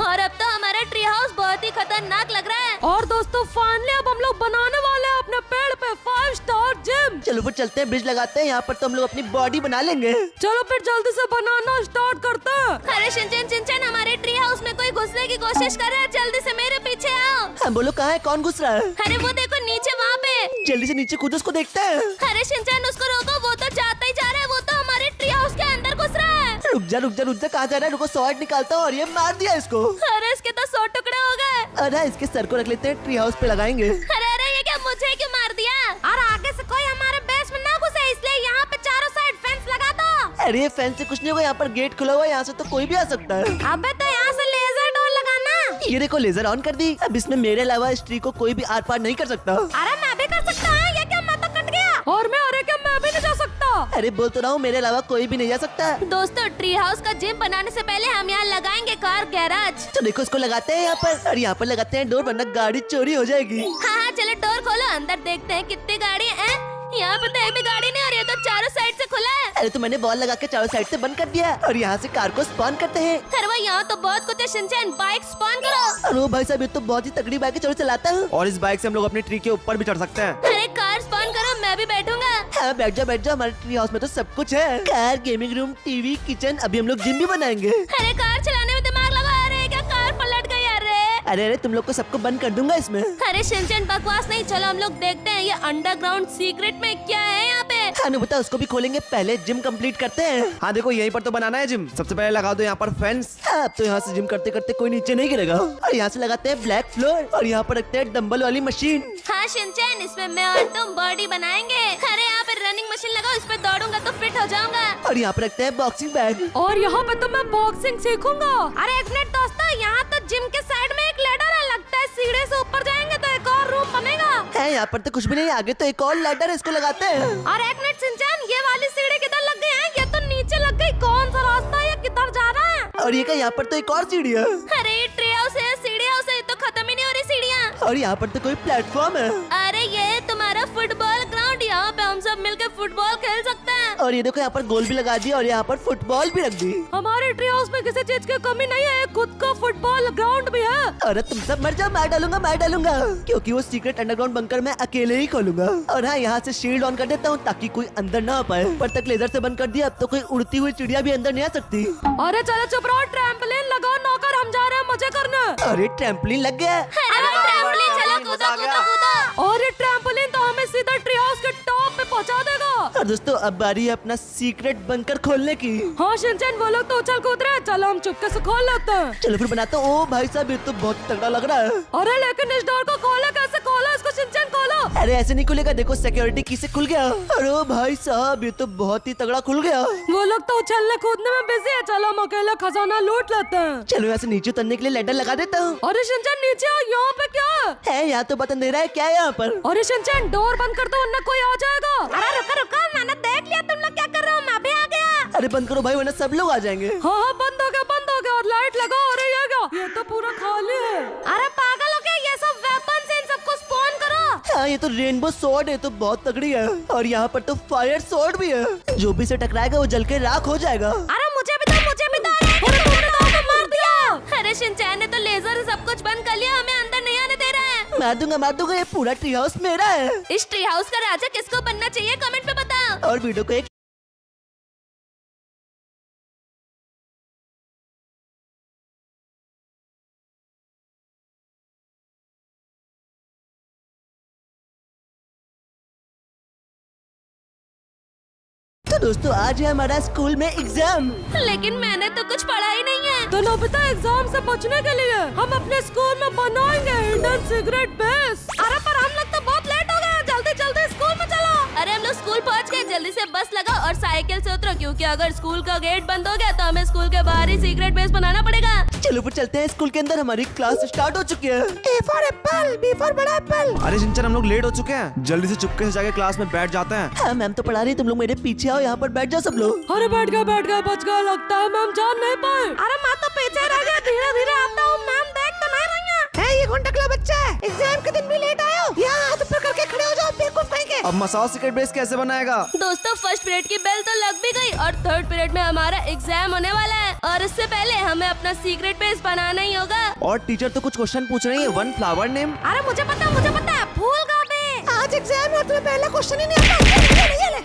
और अब तो हमारा ट्री हाउस बहुत ही खतरनाक लग रहा है। और दोस्तों, फाइनली अब हम लोग बनाने वाले हैं अपने पेड़ पे 5 स्टार जिम। चलो फिर चलते हैं, ब्रिज लगाते हैं। यहाँ पर तो हम लोग अपनी बॉडी बना लेंगे। चलो फिर जल्दी से बनाना स्टार्ट करते हैं। अरे शिनचैन, हमारे ट्री हाउस में कोई घुसने की कोशिश कर रहा है, जल्दी से मेरे पीछे आओ। हाँ बोलो, कहाँ है, कौन घुस रहा है? अरे वो देखो नीचे, वहाँ पे। जल्दी से नीचे कूदो, उसको देखते हैं। अरे शिनचैन, उसको रोको, वो तो जाता ही जा रहा है, वो तो हमारे ट्री हाउस के अंदर घुस रहा है। रुक जा, कहाँ जा रहा है? रुको, स्वॉर्ड निकालता हूँ। और ये मार दिया इसको। अरे इसके तो 100 टुकड़े हो गए। अरे इसके सर को रख लेते हैं, ट्री हाउस पे लगाएंगे। अरे ये क्या, मुझे क्यों मार दिया? और आगे से कोई हमारे बेस में ना घुसे, इसलिए यहाँ पे चारों साइड फेंस लगा दो। अरे ये फेंस से कुछ नहीं होगा, यहाँ पर गेट खुला हुआ है, यहाँ से तो कोई भी आ सकता है। अबे तो यहाँ से लेजर डोर लगाना। ये देखो लेजर ऑन कर दी। अब इसमें मेरे अलावा इस ट्री को कोई भी आर पार नहीं कर सकता। अरे मैं भी कर सकता हूँ। ये क्या, मैं तो कट गया। और अरे क्या मैं भी नहीं जा सकता? अरे बोल तो रहा हूँ मेरे अलावा कोई भी नहीं जा सकता। दोस्तों, ट्री हाउस का जिम बनाने से पहले हम यहाँ लगाएंगे कार गैराज। तो देखो इसको लगाते हैं यहाँ पर, और यहाँ पर लगाते हैं डोर, वरना गाड़ी चोरी हो जाएगी। हाँ, चलो डोर खोलो, अंदर देखते हैं कितनी गाड़ी है। यहाँ पे तो एक भी गाड़ी नहीं, और ये तो चारों साइड से खुला है। अरे तो मैंने बॉल लगा के चारों साइड से बंद कर दिया, और यहाँ से कार को स्पॉन करते हैं। अरे वो यहाँ तो बहुत कुछ है। शिनचैन, बाइक स्पॉन करो। अरे भाई साहब, ये तो बहुत ही तगड़ी बाइक है, चलो चलाता हूँ। और इस बाइक से हम लोग अपनी ट्री के ऊपर भी चढ़ सकते हैं। अरे कार स्पॉन करो, मैं भी बैठूंगा। हाँ बैठ जाओ, हमारे ट्री हाउस में तो सब कुछ है। Car, gaming room, TV, kitchen, अभी हम लोग जिम भी बनाएंगे। अरे कार चलाने में दिमाग लगा। अरे क्या कार पलट गई? अरे तुम लोग को सबको बंद कर दूंगा इसमें। अरे शिनचैन, बकवास नहीं, चलो हम लोग देखते हैं ये अंडरग्राउंड सीक्रेट में क्या है यहाँ पे। हाँ बता, उसको भी खोलेंगे, पहले जिम कंप्लीट करते हैं। हाँ देखो यहीं पर तो बनाना है जिम। सबसे पहले लगा दो यहाँ पर फेंस। अब तो यहाँ से जिम करते करते कोई नीचे नहीं गिरेगा। और यहाँ से लगाते हैं ब्लैक फ्लोर, और यहाँ पर रखते हैं डंबल वाली मशीन। हाँ शिनचैन, इसमें मैं और तुम बॉडी बनाएंगे। अरे यहाँ पे रनिंग मशीन लगाओ, इस पे दौड़ूंगा तो फिट हो जाऊंगा। और यहाँ पर रखते हैं बॉक्सिंग बैग। और यहाँ पे तो मैं बॉक्सिंग सीखूंगा। अरे एक मिनट दोस्तों, यहाँ तो जिम के साइड में एक लैडर है। लगता है सीढ़ी से ऊपर जाएंगे तो एक और रूम बनेगा। है यहाँ पर तो कुछ भी नहीं, आगे तो एक और लैडर है, इसको लगाते हैं। और एक मिनट शिनचैन, ये वाली सीढ़ी किधर लग गई है? ये तो नीचे लग गई। कौन सा रास्ता है? ये किधर जा रहा है? और ये क्या, यहाँ पर तो एक और सीढ़ी है। अरे ये ट्री हाउस है, सीढ़ी हाउस है, तो खत्म ही नहीं हो रही सीढ़ियाँ। और यहाँ पर तो कोई प्लेटफॉर्म है। अरे ये है तुम्हारा फुटबॉल ग्राउंड। यहाँ पे हम सब मिलकर फुटबॉल खेल सकते हैं। और ये देखो यहाँ पर गोल भी लगा दी, और यहाँ पर फुटबॉल भी रख दी। हमारे ट्री हाउस में किसी चीज की कमी नहीं है, खुद का फुटबॉल ग्राउंड भी है। अरे तुम सब मर जाओ, मार डालूंगा, क्योंकि वो सीक्रेट अंडरग्राउंड बंकर मैं अकेले ही खोलूंगा। और हाँ, यहाँ से शील्ड ऑन कर देता हूँ ताकि कोई अंदर ना आ पाए। पर तक लेजर से बंद कर दिया, अब तो कोई उड़ती हुई चिड़िया भी अंदर नहीं आ सकती। अरे चलो चुप रहो, ट्रैम्पलिन लगाओ नौकर, हम जा रहे हैं मजे करने। अरे ट्रैम्पलिन लग गया। अरे वो ट्रैम्पोलिन, चलो कूदो कूदो कूदो। और ये ट्रैम्पोलिन तो हमें सीधा ट्री हाउस के टॉप पे पहुंचा देगा। और दोस्तों, अब बारी है अपना सीक्रेट बंकर खोलने की। हाँ शिनचैन, वो लोग तो उछल कूद रहे हैं, चलो हम चुपके से खोल लेते हैं। चलो फिर बनाता हूँ। ओ भाई साहब, ये तो बहुत तगड़ा लग रहा है। अरे लेकिन इस डोर को खोला कैसे? खोला इसको शिनचैन, खोलो। अरे ऐसे नहीं खुलेगा, देखो सिक्योरिटी की से खुल गया। अरे भाई साहब, ये तो बहुत ही तगड़ा खुल गया। वो लोग तो उछलने कूदने में बिजी है, चलो हम अकेले खजाना लूट लेते हैं। चलो यहाँ से नीचे उतरने के लिए लैडर लगा देता हूँ। अरे शिनचैन नीचे आओ, यहाँ पे क्या है? यहाँ तो बटन दे रहा है, क्या है यहाँ पर? अरे शिनचैन, डोर बंद कर दो वरना कोई आ जाएगा। अरे रुको रुको, मैंने देख लिया तुम लोग क्या कर रहे हो। मैं भी आ गया। अरे बंद करो भाई, वरना सब लोग आ जाएंगे। हाँ हाँ, बंद हो गया। और लाइट लगाओ। अरे ये क्या, ये तो पूरा खाली है। अरे पागल हो गया, ये सब वेपन से इन सबको स्पॉन करो। हाँ, ये तो रेनबो स्वॉर्ड है, तो बहुत तगड़ी है। और यहाँ पर तो फायर स्वॉर्ड भी है, जो भी से टकराएगा वो जल के राख हो जाएगा। अरे मुझे भी दो। अरे तुमने तो हमें मार दिया। अरे शिनचैन ने तो लेजर से सब कुछ बंद कर लिया, हमें अंदर नहीं आने दे रहा है। मार दूंगा, ये पूरा ट्री हाउस मेरा है। इस ट्री हाउस का राजा किसको बनना चाहिए, कमेंट में बताओ। और वीडियो को एक तो दोस्तों, आज है हमारा स्कूल में एग्जाम। लेकिन मैंने तो कुछ पढ़ा ही नहीं है। तो नोबिता, एग्जाम से बचने के लिए हम अपने स्कूल में बनाएंगे हिडन सीक्रेट बेस। अरे पर हम लोग तो बहुत लेट हो गए, जल्दी जल्दी स्कूल में चलो। अरे हम लोग स्कूल पहुंच गए, जल्दी से बस लगाओ और साइकिल से उतरो, क्योंकि अगर स्कूल का गेट बंद हो गया तो हमें स्कूल के बाहर ही सीक्रेट बेस बनाना पड़ेगा। चलो फिर चलते हैं स्कूल के अंदर, हमारी क्लास स्टार्ट हो चुकी है। A for apple, B for बड़ा एप्पल। अरे शिनचैन, हम लोग लेट हो चुके हैं, जल्दी से चुपके से जाके क्लास में बैठ जाते हैं। हाँ मैम तो पढ़ा रही, तुम लोग मेरे पीछे आओ, यहाँ पर बैठ जाओ सब लोग। अरे बैठ गए, बच गए। लगता है मैम जान नहीं पाए। अरे मैं तो पीछे रह गया, धीरे धीरे आता हूँ। मैम देख तो नहीं रही है। ये कौन टकला बच्चा है? एग्जाम के दिन भी लेट आए हो? यहाँ हाथ ऊपर करके खड़े हो जाओ, बेवकूफ कहीं के। अब मसाओ सीक्रेट बेस कैसे बनाएगा? दोस्तों, फर्स्ट पीरियड की बेल तो लग भी गई और थर्ड पीरियड में हमारा एग्जाम होने वाला है, और इससे पहले हमें अपना सीक्रेट बेस बनाना ही होगा। और टीचर तो कुछ क्वेश्चन पूछ रही है, वन फ्लावर नेम। अरे मुझे पता है, फूल गोभी। आज एग्जाम है, तुम्हें पहला क्वेश्चन ही नहीं आता।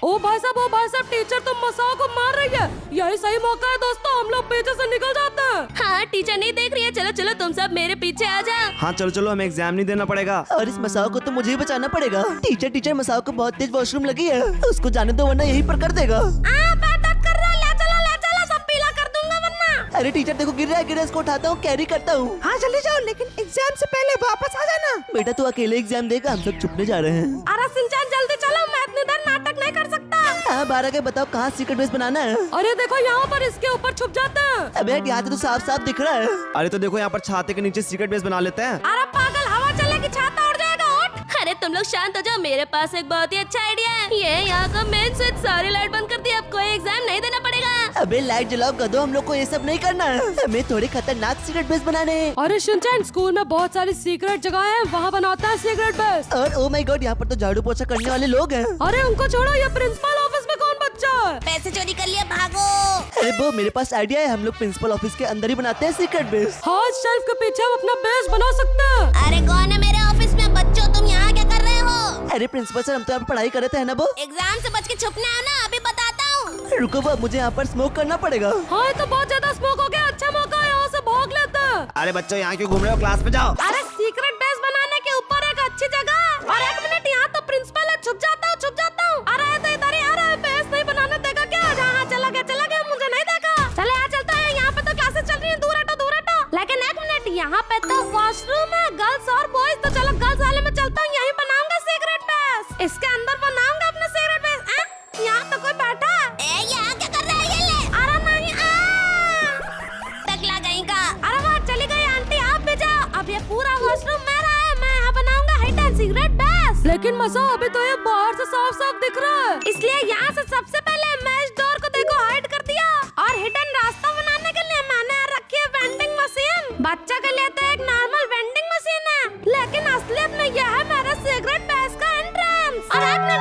ओ भाई साहब, टीचर तो मसाओ को मार रही है। यही सही मौका है दोस्तों, हम लोग पीछे से निकल जाते हैं। हाँ, टीचर नहीं देख रही है। चलो चलो, तुम सब मेरे पीछे आ जाओ। हाँ चलो, हमें एग्जाम नहीं देना पड़ेगा। और इस मसाओ को तो मुझे ही बचाना पड़ेगा। टीचर मसाओ को बहुत तेज वॉशरूम लगी है, उसको जाने दो वरना यहीं पर कर देगा। ले चलो, सब पीला कर दूंगा वरना। अरे टीचर देखो, गिर रहा है, इसको उठाता हूँ, कैरी करता हूँ। हाँ जल्दी जाओ, लेकिन एग्जाम से पहले वापस आ जाना। बेटा तू अकेले एग्जाम देगा, हम सब छुपने जा रहे हैं। अरे शिनचैन जल्दी चलो, मैं इतनी देर नाटक नहीं कर सकता। हाँ 12 के बताओ कहाँ सीक्रेट बेस बनाना है? अरे देखो यहाँ पर इसके ऊपर छुप जाते हैं। अबे यहाँ से तो साफ साफ दिख रहा है। अरे तो देखो यहाँ पर छाते के नीचे सीक्रेट बेस बना लेते हैं। अरे पागल, हवा चलेगी छाता उड़ जाएगा। उठ। अरे तुम लोग शांत हो जाओ, मेरे पास एक बहुत ही अच्छा आइडिया है। ये यहाँ का मेन स्विच, सारी लाइट बंद कर दी, अब कोई एग्जाम नहीं देना पड़ेगा। अबे लाइट जलाओ गधो, हम लोग को ये सब नहीं करना है। हमें थोड़ी खतरनाक सीक्रेट बेस बनाने हैं। अरे शिनचैन, स्कूल में बहुत सारी सीक्रेट जगह है, वहाँ बनाता है सीक्रेट बेस। और ओ माय गॉड, यहाँ पर तो झाड़ू पोछा करने वाले लोग हैं। अरे उनको छोड़ो, ये प्रिंसिपल ऑफिस में कौन बच्चा है? पैसे चोरी कर लिया, भागो। अरे वो मेरे पास आइडिया है, हम लोग प्रिंसिपल ऑफिस के अंदर ही बनाते हैं सीक्रेट बेस। हाँ, शेल्फ के पीछे हम अपना बेस बना सकते हैं। अरे कौन है मेरे ऑफिस में? बच्चों तुम यहाँ क्या कर रहे हो? अरे प्रिंसिपल सर, हम तो यहाँ पे पढ़ाई कर रहे थे, है ना वो? एग्जाम से बच के छुपना है ना, अभी बताता हूँ। रुको वो, मुझे यहाँ पर स्मोक करना पड़ेगा। हाँ, ये तो बहुत ज्यादा स्मोक हो गया, अच्छा मौका है, यहाँ से भाग लेते हैं। अरे बच्चों यहाँ क्यों घूम रहे हो, क्लास में जाओ। अरे सीक्रेट बेस बनाने के ऊपर एक अच्छी जगह। और एक मिनट, यहाँ तो प्रिंसिपल है, छुप जाता हूँ, छुप जाता हूँ। अरे तो इधर ही आ रहा है, बेस नहीं बनाने देगा क्या? जहाँ चला गया, मुझे नहीं देखा। चले यहाँ चलता है, यहाँ पे तो क्लासेस चल रही है, दूर हटो दूर हटो। लेकिन एक मिनट, यहाँ पे तो वॉशरूम है, गर्ल्स और बॉयज। तो चलो गर्ल्स वाले में चलता हूँ, यहीं बनाऊंगा सीक्रेट बेस। इसके अंदर बनाऊंगा अपने सीक्रेट बेस। यहाँ तो कोई बैठा है। यहाँ क्या कर रहा है ये? ले। अरे नहीं, टकला कहीं का। अरे वहाँ चली गई आंटी, आप भी जाओ। अब ये पूरा वॉशरूम मेरा है, मैं यहाँ बनाऊंगा हिडन सीक्रेट बेस। लेकिन मसा, अभी तो ये बाहर से साफ साफ दिख रहा है। इसलिए यहाँ से सबसे पहले मैच डोर को देखो हाइड कर दिया। और हिडन रास्ता बनाने के लिए मैंने रखी है वेंडिंग मशीन। बच्चा के लिए तो एक नॉर्मल वेंडिंग मशीन है, लेकिन असलियत में यह है मेरा सीक्रेट बेस का एंट्रेंस। और आपने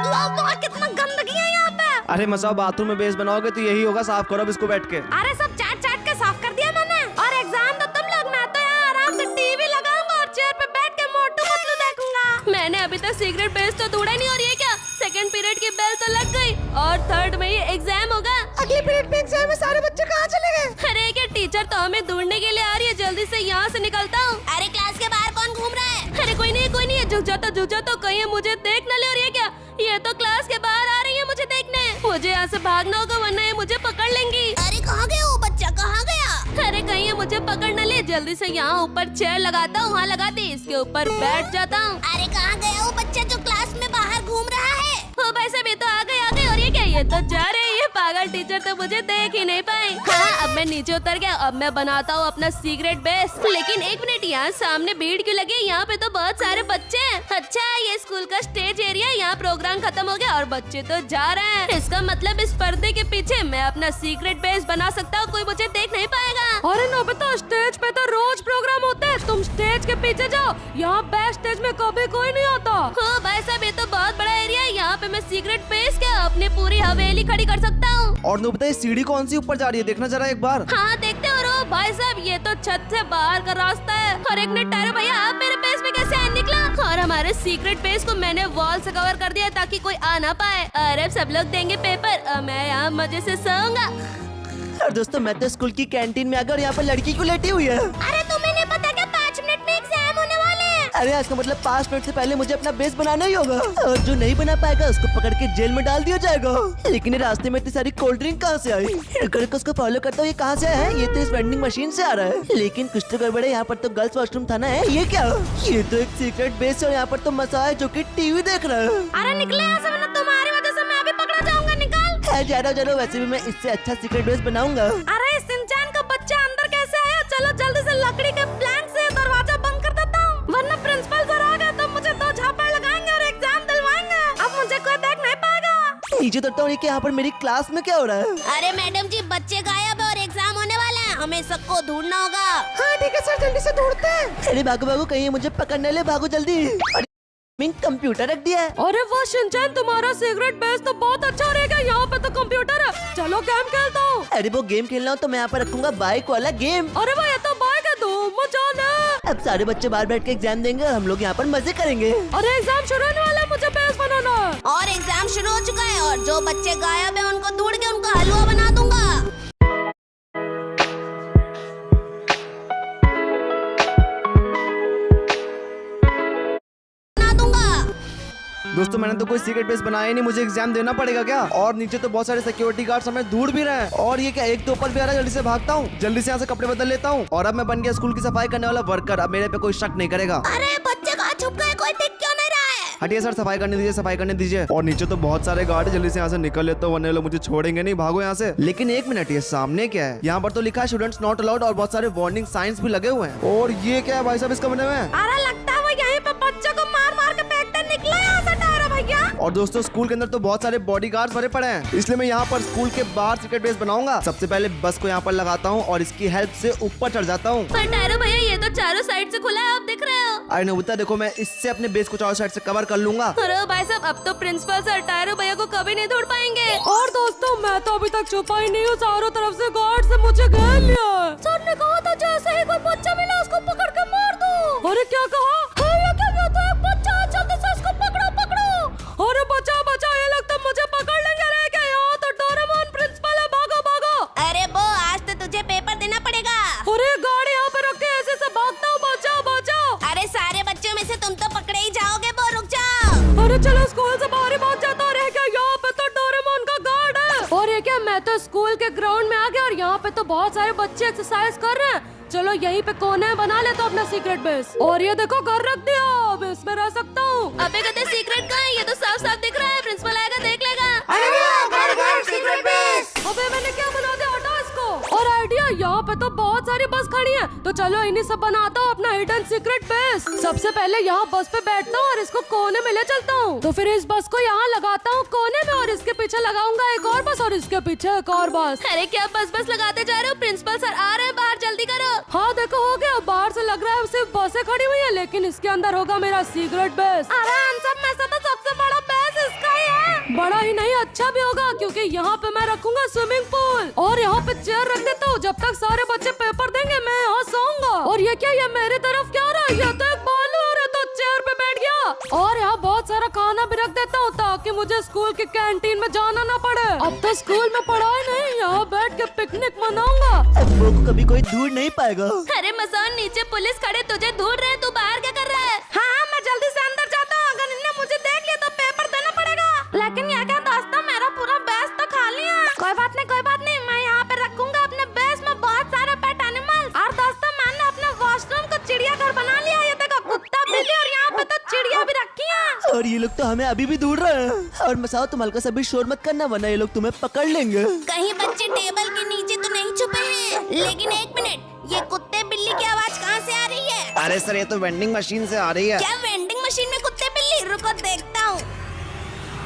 कितना गंदगी है यहाँ पे। अरे मसाओ, बाथरूम में बेस बनाओगे तो यही होगा, साफ करो अब इसको बैठ के। अरे सब चाट चाट के साफ कर दिया मैंने। और एग्जाम तो तुम लोग, मैं तो यहाँ आराम से टीवी लगाऊंगा और चेयर पे बैठ के मोटू पतलू देखूंगा। मैंने अभी तक सीक्रेट बेस तो ढूंढा नहीं। और ये क्या, सेकंड पीरियड की बेल तो लग गई और थर्ड में ये एग्जाम होगा। अगले पीरियड में एग्जाम में सारे बच्चे कहाँ चले गए? अरे क्या, टीचर तो हमें ढूंढने के लिए आ रही है, जल्दी से यहाँ से निकलता हूँ। अरे क्लास के बाहर कौन घूम रहा है? अरे कोई नहीं, कोई नहीं, झुक जाता कहीं ये मुझे देख न ले। और ये क्या, ये तो क्लास के बाहर आ रही है मुझे देखने। मुझे यहाँ से भागना होगा, वरना ये मुझे पकड़ लेंगी। अरे कहाँ गया वो बच्चा, कहाँ गया? अरे कहीं ये मुझे पकड़ न ले। जल्दी से यहाँ ऊपर चेयर लगाता हूँ, वहाँ लगा दी, इसके ऊपर बैठ जाता हूँ। अरे कहाँ गया वो बच्चा जो क्लास में बाहर घूम रहा है? ओ भाई साहब, ये तो आ गए। और ये क्या, ये तो जा रहे हैं। ये पागल टीचर तो मुझे देख ही नहीं पाए। हाँ, अब मैं नीचे उतर गया, अब मैं बनाता हूँ अपना सीक्रेट बेस। लेकिन एक मिनट, यहाँ सामने भीड़ क्यों लगी? यहाँ पे तो बहुत सारे बच्चे हैं। अच्छा, ये स्कूल का स्टेज एरिया, यहाँ प्रोग्राम खत्म हो गया और बच्चे तो जा रहे हैं। इसका मतलब इस पर्दे के पीछे मैं अपना सीक्रेट बेस बना सकता हूँ, कोई मुझे देख नहीं पाएगा। अरे नोबिता, स्टेज पे तो रोज प्रोग्राम होते हैं, तुम स्टेज के पीछे जाओ, यहाँ बैक स्टेज में कभी कोई नहीं आता। हो भाई साहब, ये तो बहुत बड़ा एरिया है, यहाँ पे मैं सीक्रेट बेस क्या अपनी पूरी हवेली खड़ी कर सकता हूँ। और नो बताइए, सीढ़ी कौन सी ऊपर जा रही है, देखना जरा एक बार। हाँ देखते हो रो भाई साहब, ये तो छत से बाहर का रास्ता है। और एक मिनट ठहरो भैया, आप मेरे बेस में कैसे निकला? और हमारे सीक्रेट बेस को मैंने वॉल से कवर कर दिया ताकि कोई आ ना पाए। अरे सब लोग देंगे पेपर, मैं यहाँ मजे से सोऊंगा। और दोस्तों, मैं तो स्कूल की कैंटीन में आ गया और यहाँ पर लड़की को लेटी हुई है। अरे तुम्हें नहीं पता क्या 5 मिनट में एग्जाम होने वाले हैं? अरे इसका मतलब 5 मिनट से पहले मुझे अपना बेस बनाना ही होगा, और जो नहीं बना पाएगा उसको पकड़ के जेल में डाल दिया जाएगा। लेकिन ये रास्ते में इतनी सारी कोल्ड ड्रिंक कहाँ से आई? रुको उसको फॉलो करता हूँ, ये कहाँ से है? ये तो इस वेंडिंग मशीन से आ रहा है। लेकिन कुछ तो गड़बड़ है, यहाँ पर तो गर्ल्स वॉशरूम था ना। है ये क्या? ये तो एक सीक्रेट बेस है और यहाँ पर तो मसा है जो की टीवी देख रहा है। अरे निकले यहाँ से, वरना तुम्हारी वजह से मैं अभी पकड़ा जाऊंगा। निकल। चलो, वैसे भी मैं इससे अच्छा सीक्रेट बेस बनाऊंगा। अरे सिंचान का बच्चा अंदर कैसे आया? चलो जल्दी से लकड़ी के प्लैंक से दरवाजा बंद कर देता हूँ, वरना प्रिंसिपल सर आ गए तो मुझे 2 झापड़ लगाएंगे और एग्जाम दिलवाएंगे। अब मुझे कोई देख नहीं पाएगा। नीचे उतरता हूँ, यहाँ पर मेरी क्लास में क्या हो रहा है? अरे मैडम जी, बच्चे गायब है और एग्जाम होने वाला है, हमें सबको ढूंढना होगा। हाँ ठीक है सर, जल्दी से ढूंढते हैं। अरे भागो, कहीं मुझे पकड़ने ले, भागो जल्दी। कंप्यूटर रख दिया है। अरे वाह शिनचैन, तुम्हारा सीक्रेट बेस तो बहुत अच्छा रहेगा, यहाँ पे तो कंप्यूटर है। चलो गेम खेलता हूँ। अरे वो गेम खेलना हो तो मैं यहाँ पर रखूंगा बाइक वाला गेम। अरे वाह, ये तो बाइक है, धूम मचा ले। अब सारे बच्चे बाहर बैठ के एग्जाम देंगे और हम लोग यहाँ पर मजे करेंगे। अरे एग्जाम शुरू होने वाला है, मुझे बेस बनाना है। और एग्जाम शुरू हो चुका है और जो बच्चे गायब है उनको ढूंढ के उनका हलवा बना दूंगा। दोस्तों, मैंने तो कोई सीक्रेट बेस बनाया ही नहीं, मुझे एग्जाम देना पड़ेगा क्या? और नीचे तो बहुत सारे सिक्योरिटी गार्ड्स हमें ढूंढ भी रहे हैं। और ये क्या, एक तो ऊपर भी आ रहा है। जल्दी से भागता हूँ, जल्दी से यहाँ से कपड़े बदल लेता हूँ। और अब मैं बन गया स्कूल की सफाई करने वाला वर्कर, अब मेरे पे कोई शक नहीं करेगा। अरे बच्चे कहाँ छुप गए, कोई दिख क्यों नहीं रहा है? हटिए सर, सफाई करने दीजिए, सफाई करने दीजिए। और नीचे तो बहुत सारे गार्ड, जल्दी से यहाँ से निकल लेते हो वरना ये लोग मुझे छोड़ेंगे नहीं। भागो यहाँ से। लेकिन एक मिनट, ये सामने क्या है? यहाँ पर तो लिखा है स्टूडेंट्स नॉट अलाउड और बहुत सारे वार्निंग साइंस भी लगे हुए हैं। और ये क्या है भाई साहब इसका बने हुए हैं? अरे लगता है वो यहीं पे बच्चों को मार मार के फेंकते निकला यहाँ से टायरो भैया। और दोस्तों स्कूल के अंदर तो बहुत सारे बॉडीगार्ड्स भरे पड़े हैं, इसलिए मैं यहाँ पर स्कूल के बाहर सीक्रेट बेस बनाऊंगा। सबसे पहले बस को यहाँ पर लगाता हूँ और इसकी हेल्प से ऊपर चढ़ जाता हूँ। पर टायरो भैया ये तो चारों साइड से खुला है, आप दिख रहे हो। अरे नोबिता देखो, मैं इससे अपने बेस को चारों साइड से कवर कर लूंगा। अरे भाई साहब, अब तो प्रिंसिपल सर टायरो भैया को कभी नहीं ढूंढ पाएंगे। और दोस्तों मैं तो अभी तक छुपा ही नहीं हूँ, चारों तरफ से गार्ड से मुझे घेर लिया है। सर ने कहा था जैसे ही कोई बच्चा मिला उसको पकड़ के मार दो। अरे क्या कहा? भैया क्या कहता है? बच्चा है, जल्दी से इसको पकड़ो पकड़ो। अरे बचाओ बचाओ, ये लोग तो मुझे पकड़ लेंगे। रे क्या यहाँ तो डोरेमोन प्रिंसिपल है, भागो भागो। अरे वो आज तो तुझे पेपर देना पड़ेगा। अरे गाड़ी यहाँ पे रख के ऐसे से भागता हूँ, बचाओ बचाओ। अरे सारे बच्चों में से तुम तो पकड़े ही जाओगे, वो रुक जाओ। अरे चलो स्कूल से बाहर ही भाग जाता। और ये क्या, यहाँ पे तो डोरेमोन का गार्ड है। और ये क्या, मैं तो स्कूल के ग्राउंड में आ गया और यहाँ पे तो बहुत सारे बच्चे एक्सरसाइज कर रहे हैं। चलो यहीं पे कोने में बना लेता हूँ अपना सीक्रेट बेस। और ये देखो घर रख दिया, अब इसमें रह सकता हूँ। अबे कहते सीक्रेट कहाँ है? ये तो साफ साफ दिख रहा है, प्रिंसिपल आएगा देख लेगा। अबे मैंने क्या बना दिया, हटाओ इसको। और आइडिया, यहाँ पे तो बहुत सारी बस खड़ी है, तो चलो इन्हीं सब बनाता हूँ अपना हिडन सीक्रेट बेस। सबसे पहले यहाँ बस पे बैठता हूँ और इसको कोने में ले चलता हूँ। तो फिर इस बस को यहाँ लगाता हूँ कोने में और इसके पीछे लगाऊंगा एक और बस और इसके पीछे एक और बस। अरे क्या बस बस लगाते जा रहे हो? प्रिंसिपल सर आ रहे हैं बाहर, जल्दी करो। हाँ देखो हो गया, बाहर से लग रहा है सिर्फ बसें खड़ी हुई है, लेकिन इसके अंदर होगा मेरा सीक्रेट बेस। अरे इन सब में से तो सबसे बड़ा बेस इसका ही है। बड़ा ही नहीं, अच्छा भी होगा, क्योंकि यहाँ पे मैं रखूंगा स्विमिंग पूल और यहाँ पे चेयर रख देता हूँ। जब तक सारे बच्चे पेपर देंगे मैं यहाँ सोऊंगा। और ये क्या, ये मेरी तरफ क्या रहा है? ये तो एक बालू और ये तो चेयर पे बैठ गया। और यहाँ बहुत सारा खाना भी रख देता हूँ ताकि मुझे स्कूल की कैंटीन में जाना ना पड़े। अब तो स्कूल में पढ़ाई नहीं, यहाँ बैठ के पिकनिक मनाऊंगा। अब वो को कभी कोई ढूंढ नहीं पाएगा। अरे मसान, नीचे पुलिस खड़े तुझे ढूंढ रहे हैं, तू बाहर क्या कर रहा है? हाँ मैं जल्दी से अंदर जाता हूँ, अगर इन्हें मुझे देख लिया तो पेपर देना पड़ेगा। लेकिन यहाँ क्या दोस्तों, मेरा पूरा बेस तो खाली है। कोई बात नहीं कोई बात नहीं, मैं यहाँ पे रखूंगा अपने बेस में बहुत सारे पेट एनिमल। और दोस्तों मैंने अपने वॉशरूम को चिड़ियाघर बना लिया। ये देखो कुत्ता बिल्ली और यहाँ पे तो चिड़िया भी रखी है। और ये लोग तो हमें अभी भी ढूंढ रहे हैं। और मसाओ तुम हल्का सा भी शोर मत करना वरना ये लोग तुम्हें पकड़ लेंगे। कहीं बच्चे टेबल के नीचे तो नहीं छुपे हैं? लेकिन एक मिनट, ये कुत्ते बिल्ली की आवाज कहाँ से आ रही है? अरे सर, ये तो वेंडिंग मशीन से आ रही है। क्या वेंडिंग मशीन में कुत्ते बिल्ली? रुको देखता हूँ।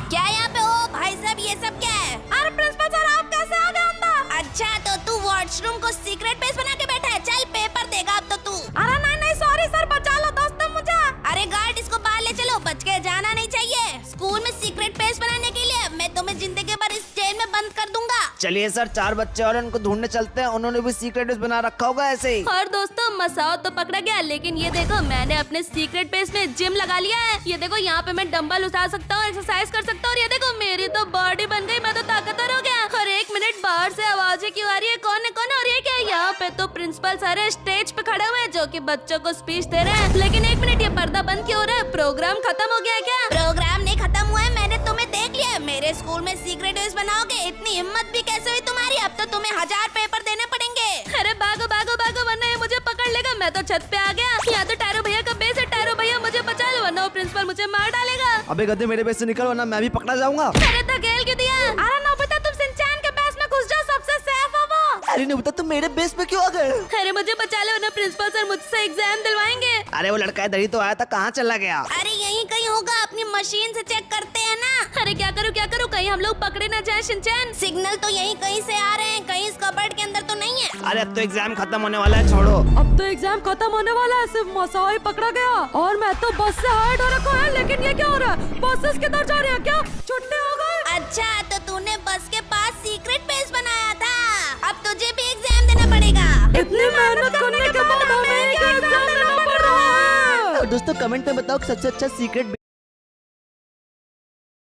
क्या यहाँ पे? ओ भाई साहब, ये सब क्या है? अरे प्रिंसिपल सर, आप कैसे आ गए अंदर? अच्छा तो तू वॉशरूम को सीक्रेट बेस बना के बैठा है। चल पेपर देगा अब तो तू। अरे नहीं सॉरी सर, बचा लो दोस्तों मुझे। अरे गार्ड, इसको बाहर ले चलो, बच के जाना नहीं चाहिए। स्कूल में सीक्रेट बेस बनाने के लिए मैं तुम्हें जिंदगी भर इस जेल में बंद कर दूंगा। चलिए सर, 4 बच्चे और उनको ढूंढने चलते हैं, उन्होंने भी सीक्रेट बेस बना रखा होगा ऐसे ही। और दोस्तों मसाओ तो पकड़ा गया, लेकिन ये देखो मैंने अपने सीक्रेट बेस में जिम लगा लिया है। ये देखो यहाँ पे मैं डंबल उठा सकता हूँ, एक्सरसाइज कर सकता हूँ। और ये देखो मेरी तो बॉडी बन गई, मैं तो ताकतवर हो गया। और एक मिनट, बाहर से आवाजें क्यों आ रही है? कौन है? और ये क्या है? यहाँ पे तो प्रिंसिपल सारे स्टेज पे खड़े हुए हैं जो कि बच्चों को स्पीच दे रहे हैं। लेकिन एक मिनट, ये पर्दा बंद क्यों हो रहा है? प्रोग्राम खत्म हो गया है क्या? प्रोग्राम नहीं खत्म हुआ है, मैंने तुम्हें देख लिया। मेरे स्कूल में सीक्रेट बेस बनाओगे? इतनी हिम्मत भी कैसे हुई तुम्हारी? अब तो तुम्हें 1000 पेपर देने पड़ेंगे। अरे भागो भागो भागो, वरना ये मुझे पकड़ लेगा। मैं तो छत पे आ गया। यहाँ तो टायरो भैया का बेस है, टायरो भैया मुझे बचा लो वरना वो प्रिंसिपल मुझे मार डालेगा। अबे गधे, मेरे बेस से निकल वरना मैं भी पकड़ा जाऊंगा। अरे तो खेल क्यों दिया? अरे नोबिता, तुम सिंचान के बेस में घुस जाओ, सबसे सेफ है वो। अरे नोबिता, तुम मेरे बेस पे क्यों आ गए? अरे मुझे बचा लो वरना प्रिंसिपल सर मुझसे एग्जाम दिलवाएंगे। अरे वो लड़का इधर ही तो आया था, कहाँ चला गया? अरे यहीं कहीं होगा, अपनी मशीन से चेक करते हैं ना। अरे क्या करूँ कहीं हम लोग पकड़े ना जाए। शिनचैन, सिग्नल तो यहीं कहीं से आ रहे हैं, कहीं इस कबर्ड के अंदर तो नहीं है। अरे अब तो एग्जाम खत्म होने वाला है, छोड़ो। अब तो एग्जाम खत्म होने वाला है, सिर्फ मसाओ ही पकड़ा गया और मैं तो बस से हाइड हो रखा है। लेकिन ये क्या हो रहा है? बसेस किधर जा रही हैं? क्या छुट्टी हो गई? अच्छा तो तूने बस के पास सीक्रेट बेस बनाया था, अब तुझे भी एग्जाम देना पड़ेगा। इतनी मेहनत करने के बाद हमें एग्जाम देना पड़ रहा है। और दोस्तों कमेंट में बताओ सबसे अच्छा secret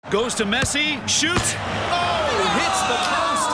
Goes to Messi, shoots. Oh, hits the post.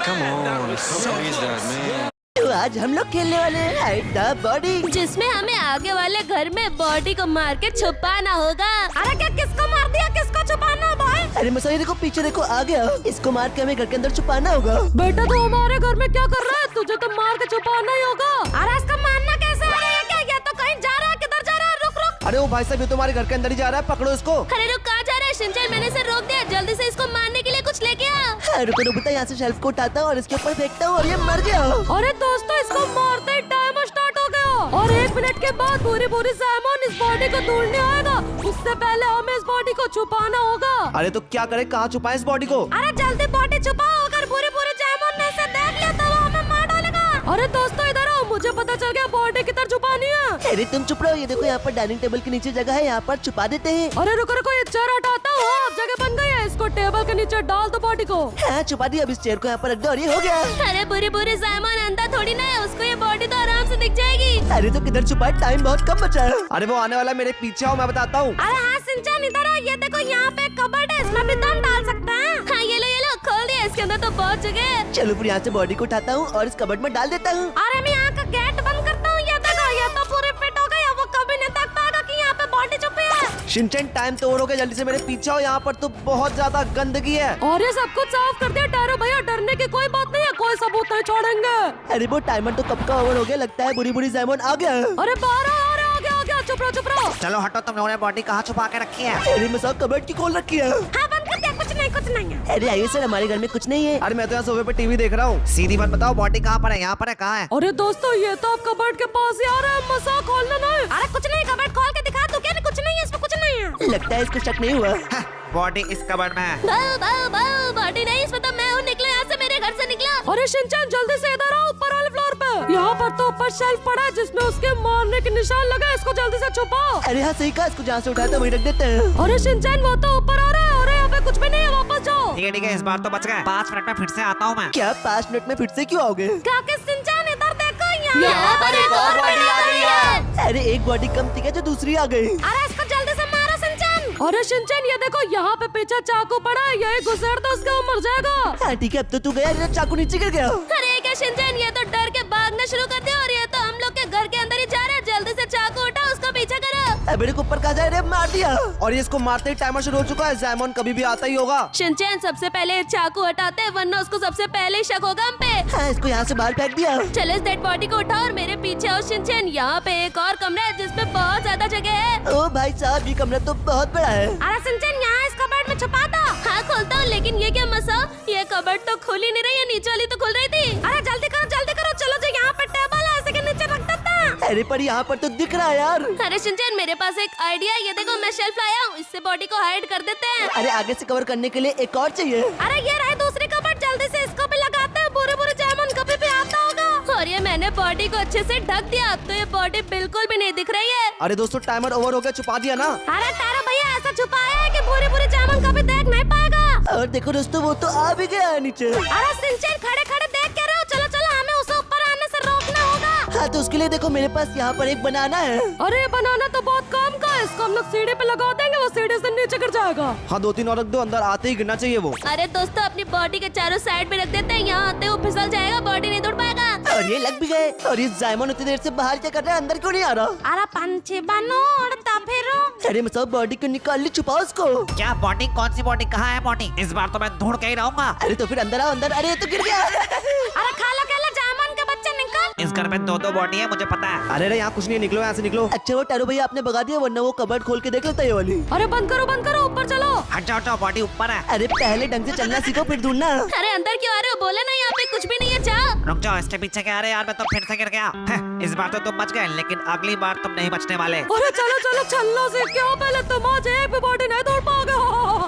Come on, so is that, man? आज हम लोग खेलने वाले हैं हाइड द बॉडी, जिसमें हमें आगे वाले घर में बॉडी को मार के छुपाना होगा। अरे क्या, किसको मार दिया? किसको छुपाना भाई? अरे मसाई देखो पीछे देखो, आ गया। इसको मार के हमें घर के अंदर छुपाना होगा। बेटा तू हमारे घर में क्या कर रहा है? तुझे तो मार के छुपाना ही होगा। अरे इसका मारना कैसे है? ये क्या, ये तो कहीं जा रहा है, किधर जा रहा है? रुक रुक। अरे वो भाई साहब ये तो हमारे घर के अंदर ही जा रहा है, पकड़ो इसको। अरे रुक, कहाँ जा रहा है शिनचैन? मैंने इसे रोक दिया, जल्दी से इसको मारने के लिए कुछ लेके आ। रुको रुको, यहाँ से शेल्फ को उठाता हूँ और इसके ऊपर फेंकता हूँ और ये मर गया। अरे दोस्तों, इसको मारते ही टाइमर स्टार्ट हो गया और 1 मिनट के बाद पूरी जैमन इस बॉडी को दूर नहीं आएगा। उससे पहले हमें इस बॉडी को छुपाना होगा। अरे तो क्या करे, कहाँ छुपाए इस बॉडी को? अरे जल्दी बॉडी छुपाओ, अगर पूरे जैमन ने इसे देख लिया तो वो हमें मार डालेगा। अरे दोस्तों इधर आओ, मुझे पता चल गया बॉडी किधर छुपानी है। अरे तुम चुप रहो, ये देखो यहाँ पर डाइनिंग टेबल के नीचे जगह है, यहाँ पर छुपा देते हैं। अरे रुको रुको, ये चेयर हटाता हूँ। अब जगह बन गई है, इसको टेबल के नीचे डाल दो बॉडी को। हाँ छुपा दिया, अब इस चेयर को यहाँ पर रख दो और ये हो गया। अरे बुरी जैमन अंधा थोड़ी ना है, उसको ये बॉडी तो आराम से दिख जाएगी। अरे तो किधर छुपाए, टाइम बहुत कम बचा है। अरे वो आने वाला है, मेरे पीछे आओ, मैं बताता हूँ। अरे हाँ शिनचैन इधर आओ, ये देखो यहाँ पे कबर्ड है, इसमें भी दम डाल सकते हैं। हाँ ये लो खोल दिया, इसके अंदर तो बहुत जगह है। चलो फिर यहाँ से बॉडी को उठाता हूँ और इस कबर्ड में डाल देता हूँ। अरे मैं यहाँ का गेट बंद करता हूँ, ये देखो ये तो पूरे फिट हो गया, वो कभी नहीं तक पाएगा कि यहाँ पे बॉडी छुपी है। शिनचैन टाइम तो और हो गया, जल्दी से मेरे पीछे आओ, यहाँ पर तो बहुत ज्यादा गंदगी है। और ये सब कुछ साफ कर दिया। डरो भैया, डरने की कोई बात नहीं है, कोई सबूत नहीं छोड़ेंगे। अरे वो टाइमर तो कब का ओवर हो गया, लगता है बुरी जैमन आ गया। अरे बाहर आओ, अरे आ गया, चुप रहो। चलो हटो, तुम लोगों ने बॉडी कहाँ छुपा के रखी है? अरे मैं सब कबर्ड की खोल रखी है। हाँ बंद कर दिया, कुछ नहीं है। अरे आइए सर, हमारे घर में कुछ नहीं है। अरे मैं तो यहाँ सोफे पे टीवी देख रहा हूँ। सीधी बात बताओ, बॉडी कहाँ पर है? यहाँ पर है, कहाँ है? अरे दोस्तों, ये तो आप कबर्ड के पास ही आ रहा है, मजाक खोलना नहीं। अरे कुछ नहीं, कबर्ड खोल के दिखा, तू क्या कुछ नहीं है, इसमें कुछ नहीं है। लगता है इसको शक नहीं हुआ। बॉडी इस कबर्ड में है। बाऊ बॉडी नहीं, इसमें तो मैं हूँ, निकलो यहाँ से, मेरे घर से निकला। अरे शिनचैन जल्दी से इधर आओ, ऊपर वाले फ्लोर पे। यहाँ पर तो ऊपर शेल्फ पड़ा है जिसमें उसके मारने के निशान लगे, इसको जल्दी से छुपाओ। अरे हाँ सही कहा, इसको जहाँ से उठाया था वहीं रख देते हैं। अरे शिनचैन वो तो ऊपर आ रहा है, अरे यहाँ पे कुछ भी नहीं है, वापस जाओ। ठीक है, इस बार तो बच गए। 5 मिनट में फिर से आता हूँ मैं। क्या 5 मिनट में फिर से क्यों आओगे? काके शिनचैन इधर देखो, यहाँ पर एक और बॉडी आ गई है। अरे एक बॉडी कम थी क्या जो दूसरी आ गई? अरे इसको जल्दी से मारो शिनचैन। अरे शिनचैन ये देखो, यहाँ पे पीछे चाकू पड़ा है, यही घुसेड़ दो उसका, वो मर जाएगा। हाँ ठीक है, अब तो तू गया, ये चाकू नीचे गिर गया। अरे क्या शिनचैन, ये तो डर के भागना शुरू कर दिया और ये तो हम लोग के घर के अंदर ही जा रहा है। जल्दी से चाकू उठाओ, उसको पीछे करो। मेरे को ऊपर कहा जाए रे, मार दिया। और ये इसको मारते ही टाइमर शुरू हो चुका है, जैमन कभी भी आता ही होगा। शिनचैन सबसे पहले चाकू हटाते हैं, वरना उसको सबसे पहले शक होगा हम पे। हाँ इसको यहाँ से बाहर फेंक दिया। चलो इस डेड बॉडी को उठाओ और मेरे पीछे आओ शिनचैन। यहाँ पे एक और कमरा है जिसमें बहुत ज्यादा जगह है। ओ भाई साहब, ये कमरा तो बहुत बड़ा है। अरे शिनचैन यहाँ इस कबर्ड में छुपा दो। हाँ खोलता हूँ, लेकिन ये क्या मसा, ये कबर्ड तो खुल ही नहीं रही है, नीचे वाली तो खुल रही थी। अरे जल्दी करो, चलो जो यहाँ पे टेबल है इसे के नीचे रख देते हैं। अरे पर यहाँ पर तो दिख रहा है यार। अरे शिनचैन मेरे पास एक आइडिया है, ये देखो मैं शेल्फ लाया हूँ, इससे बॉडी को हाइड कर देते हैं। अरे आगे से कवर करने के लिए एक और चाहिए। अरे ये रहे दूसरी कबर्ड, जल्दी से इसको भी लगाते हैं, बुरे जैमन कभी भी आता होगा। और ये मैंने बॉडी को अच्छे से ढक दिया, अब तो ये बॉडी बिल्कुल भी नहीं दिख रही है। अरे दोस्तों टाइमर ओवर हो गया, छुपा दिया ना। अरे तारा भैया ऐसा छुपाया है कि बुरे जैमन कभी देख नहीं पाएगा। और देखो दोस्तों, वो तो आ भी गया है नीचे। अरे शिनचैन खड़े देख क्या रहे हो, चलो हमें उसे ऊपर आने से रोकना होगा। हाँ तो उसके लिए देखो, मेरे पास यहाँ पर एक बनाना है। अरे बनाना तो बहुत काम का है, इसको हम लोग सीढ़ी पे लगा देंगे, वो सीढ़ी से नीचे गिर जाएगा। हाँ 2-3 और रख दो, अंदर आते ही गिरना चाहिए वो। अरे दोस्तों अपनी बॉडी के चारों साइड में रख देते हैं, यहाँ आते वो फिसल जाएगा, बॉडी नहीं दौड़ पाएगा। और ये लग भी गए। और ये जायमन उतनी देर से बाहर क्या कर रहा है, अंदर क्यों नहीं आ रहा? अरे पंछी बनो उड़ता फिरो। अरे मैं सब बॉडी को निकाल ली, छुपाओ उसको। क्या बॉडी? कौन सी बॉडी? कहाँ है बॉडी? इस बार तो मैं ढूंढ के ही रहूंगा। अरे तो फिर अंदर आओ, अंदर। अरे ये तो गिर गया। अरे खा लो जामुन के बच्चे, निकल। इस घर में 2 बॉडी है, मुझे पता है। अरे यहाँ कुछ नहीं, निकलो यहाँ से निकलो। अच्छा वो टारो भैया आपने भगा दिया, वरना वो कबर्ड खोल के देख लेता ये वाली। अरे बंद करो, ऊपर चलो। हट जाओ, बॉडी ऊपर है। अरे पहले ढंग से चलना सीखो, फिर ढूंढना। अरे अंदर क्यों आ रहे हो, बोले ना यहाँ पे कुछ भी नहीं है, जाओ। रुक जाओ, इसके पीछे क्या? अरे यार मैं तो फिर से गिर गया। इस बार तो तुम बच गए, लेकिन अगली बार तुम नहीं बचने वाले। अरे चलो चलना सीख के आओ, पहले तुम आज एक भी बॉडी नहीं तोड़ पाओगे।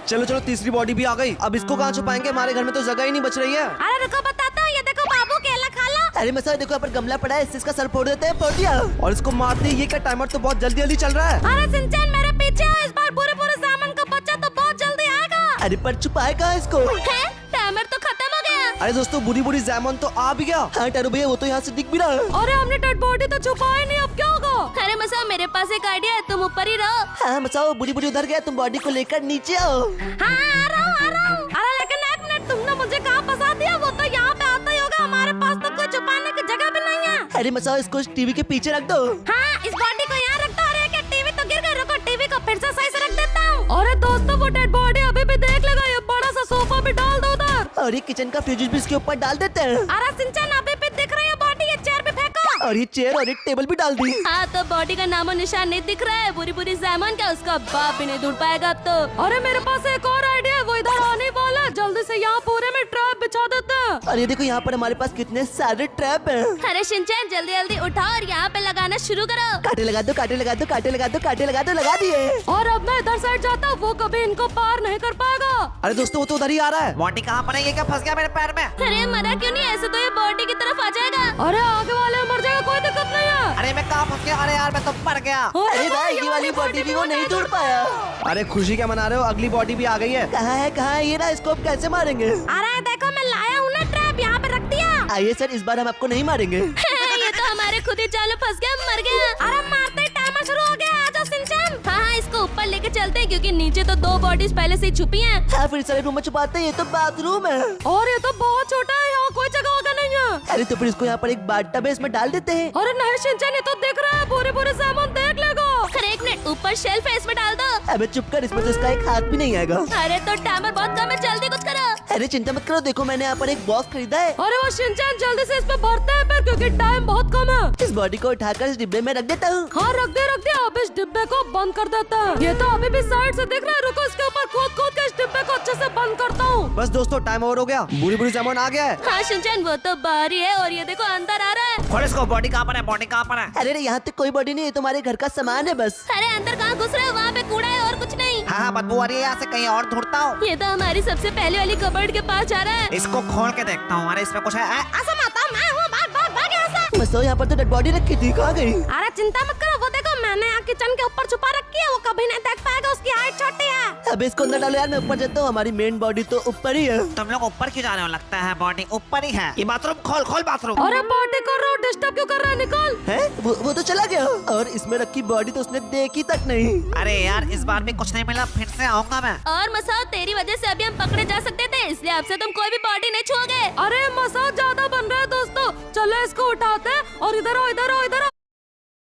चलो तीसरी बॉडी भी आ गई, अब इसको कहाँ छुपाएंगे, हमारे घर में तो जगह ही नहीं बच रही है। अरे रुको बताता हूँ, ये देखो बाबू केला खा लो। अरे मसा देखो, यहाँ पर गमला पड़ा है, इसका सर फोड़ देते हैं। फोड़ दिया। और इसको मारते ही ये क्या, टाइमर तो बहुत जल्दी चल रहा है। अरे शिनचैन मेरे पीछे आओ, इस बार बुरे जैमन का बच्चा तो बहुत जल्दी आएगा। अरे पर छुपाए कहाँ इसको? है टाइमर तो खत्म हो गया। अरे दोस्तों बुरी जैमन तो आ भी गया। हाँ टारो भैया, वो तो यहाँ से दिख भी रहा है। अरे हमने डेड बॉडी तो छुपाई नहीं, अब क्या होगा? अरे मसा मेरे पास एक आइडिया है, तुम ऊपर ही रहो। हाँ मसाओ, बुरी उधर गया, तुम बॉडी को लेकर नीचे आओ। हाँ आ रहा हूँ। अरे लेकिन एक मिनट, तुमने मुझे कहाँ फंसा दिया, वो तो यहाँ पे आता ही होगा, हमारे पास तो कोई छुपाने की जगह भी नहीं है। अरे मसाओ, इसको टीवी के पीछे रख दो। हाँ इस बॉडी को यहाँ रख दो। अरे क्या टीवी तो गिर गई, रुको टीवी को फिर से सही से रख देता हूँ। अरे दोस्तों वो डेड बॉडी अभी भी देख लेगा, ये बड़ा सा सोफा भी डाल दो उधर। और ये किचन का फ्रिज भी इसके ऊपर डाल देते हैं। अरे शिनचैन अभी भी दिख रही है बॉडी, ये चेयर भी फेंको। और ये चेयर और एक टेबल भी डाल दी। हाँ तो बॉडी का नामो निशान नहीं दिख रहा है। बुरी बुरी जैमन क्या उसका बाप भी नहीं ढूंढ पाएगा अब तो। अरे मेरे पास एक और आइडिया है, वो इधर आने वाला है। जल्दी से यहाँ पूरे में ट्रैप बिछा देते हैं। और ये देखो यहाँ पर हमारे पास कितने सारे ट्रैप हैं। अरे शिनचैन जल्दी जल्दी उठाओ और यहाँ पे लगाना शुरू करो। कांटे लगा दो, कांटे लगा दो, कांटे लगा दो, कांटे लगा दो, लगा दिए। और अब मैं इधर साइड जाता हूँ, वो कभी इनको पार नहीं कर पाएगा। अरे दोस्तों वो तो उधर ही आ रहा है। बॉडी कहाँ पर है? ये क्या फंस गया मेरे पैर में? अरे मरा क्यों नहीं? ऐसे तो ये बॉडी की तरफ आ जाएगा। अरे आगे वाले मर जाएगा, कोई दिक्कत नहीं है। अरे मैं कहाँ फंस गया? अरे यार मैं तो मर गया। अरे भाई ये वाली बॉडी भी वो नहीं तोड़ पाया। अरे खुशी क्या मना रहे हो? अगली बॉडी भी आ गई है। कहाँ है, कहाँ है ये ना? इसको अब कैसे मारेंगे? अरे देखो मैं लाया हूँ ना ट्रैप, यहाँ पे रख दिया। आइए सर, इस बार हम आपको नहीं मारेंगे। ये तो हमारे खुद ही जाल में फंस गया, मर गया। अरे मारते ही टाइमर शुरू हो गया। आजा शिनचैन। हाँ इसको ऊपर लेके चलते हैं क्योंकि नीचे तो 2 बॉडीज पहले से ही छुपी हैं। हाँ फिर सारे रूम में छुपाते हैं। ये तो बाथरूम है। और ये तो बहुत छोटा है, यहाँ कोई जगह होगा नहीं है। अरे तो फिर इसको यहाँ पर एक बाथटब है, इसमें डाल देते हैं। अरे नहीं शिनचैन, ये तो देख रहा है, पूरे पूरे सामान देख लेगा। अरे एक मिनट, ऊपर शेल्फ है, इसमें डाल दो। अबे चुप कर, इसमें तो इसका एक हाथ भी नहीं आएगा। अरे तो टाइमर बहुत कम है, जल्दी कुछ करो। अरे चिंता मत करो, देखो मैंने यहाँ पर एक बॉक्स खरीदा है। अरे वो शिनचैन जल्दी से इस पे भरते हैं फिर, क्योंकि टाइम बहुत कम है। इस बॉडी को उठाकर इस डिब्बे में रख देता हूँ। हाँ रख दे अब इस डिब्बे को बंद कर देता है। ये तो अभी भी साइड से दिख रहा है, रुको इसके ऊपर कूद के इस डिब्बे को अच्छे से बंद करता हूँ। बस दोस्तों टाइम ओवर हो गया, बुरी बुरी सामान आ गया है। हाँ शिनचैन वो तो बाहर ही है और ये देखो अंदर आ रहा है। खोल इसको। बॉडी कहाँ पर है? बॉडी कहाँ पर है? अरे यहाँ तक कोई बॉडी नहीं है, तुम्हारे घर का सामान है बस। अरे अंदर कहाँ घुस रहे हो? वहाँ पे कूड़ा है और कुछ नहीं। हाँ बदबू आ रही है यहाँ से, कहीं और ढूंढता हूँ। ये तो हमारी सबसे पहले वाली कबर्ड के पास जा रहा है। इसको खोल के देखता हूँ। अरे इसमें कुछ है? ऐसा मत आओ, मैं हूँ, भाग यहाँ से। बस तो यहाँ पर तो डेड बॉडी रखी थी, कहाँ गई? अरे चिंता मत करो, वो देखो मैंने यहाँ किचन के ऊपर छुपा रखी है, वो कभी नहीं देख पाएगा, उसकी हाइट छोटी है। अब इसको अंदर डालो यार, मैं ऊपर जाता हूँ। हमारी मेन बॉडी तो ऊपर ही है। तुम लोग ऊपर क्यों जा रहे हो? लगता है बॉडी ऊपर ही है। ये बाथरूम खोल, खोल बाथरूम। अरे पार्टी कर रहा हूँ, डिस्टर्ब क्यों कर रहा है? निकल। है वो तो चला गया और इसमें रखी बॉडी तो उसने देखी तक नहीं। अरे यार इस बार भी कुछ नहीं मिला, फिर से आऊंगा मैं। और मसाओ तेरी वजह से अभी हम पकड़े जा सकते थे, इसलिए आपसे तुम कोई भी बॉडी नहीं छुओगे। अरे मसाज ज्यादा बन रहा है दोस्तों, चलो इसको उठाते हैं और इधर आओ, इधर आओ, इधर आओ।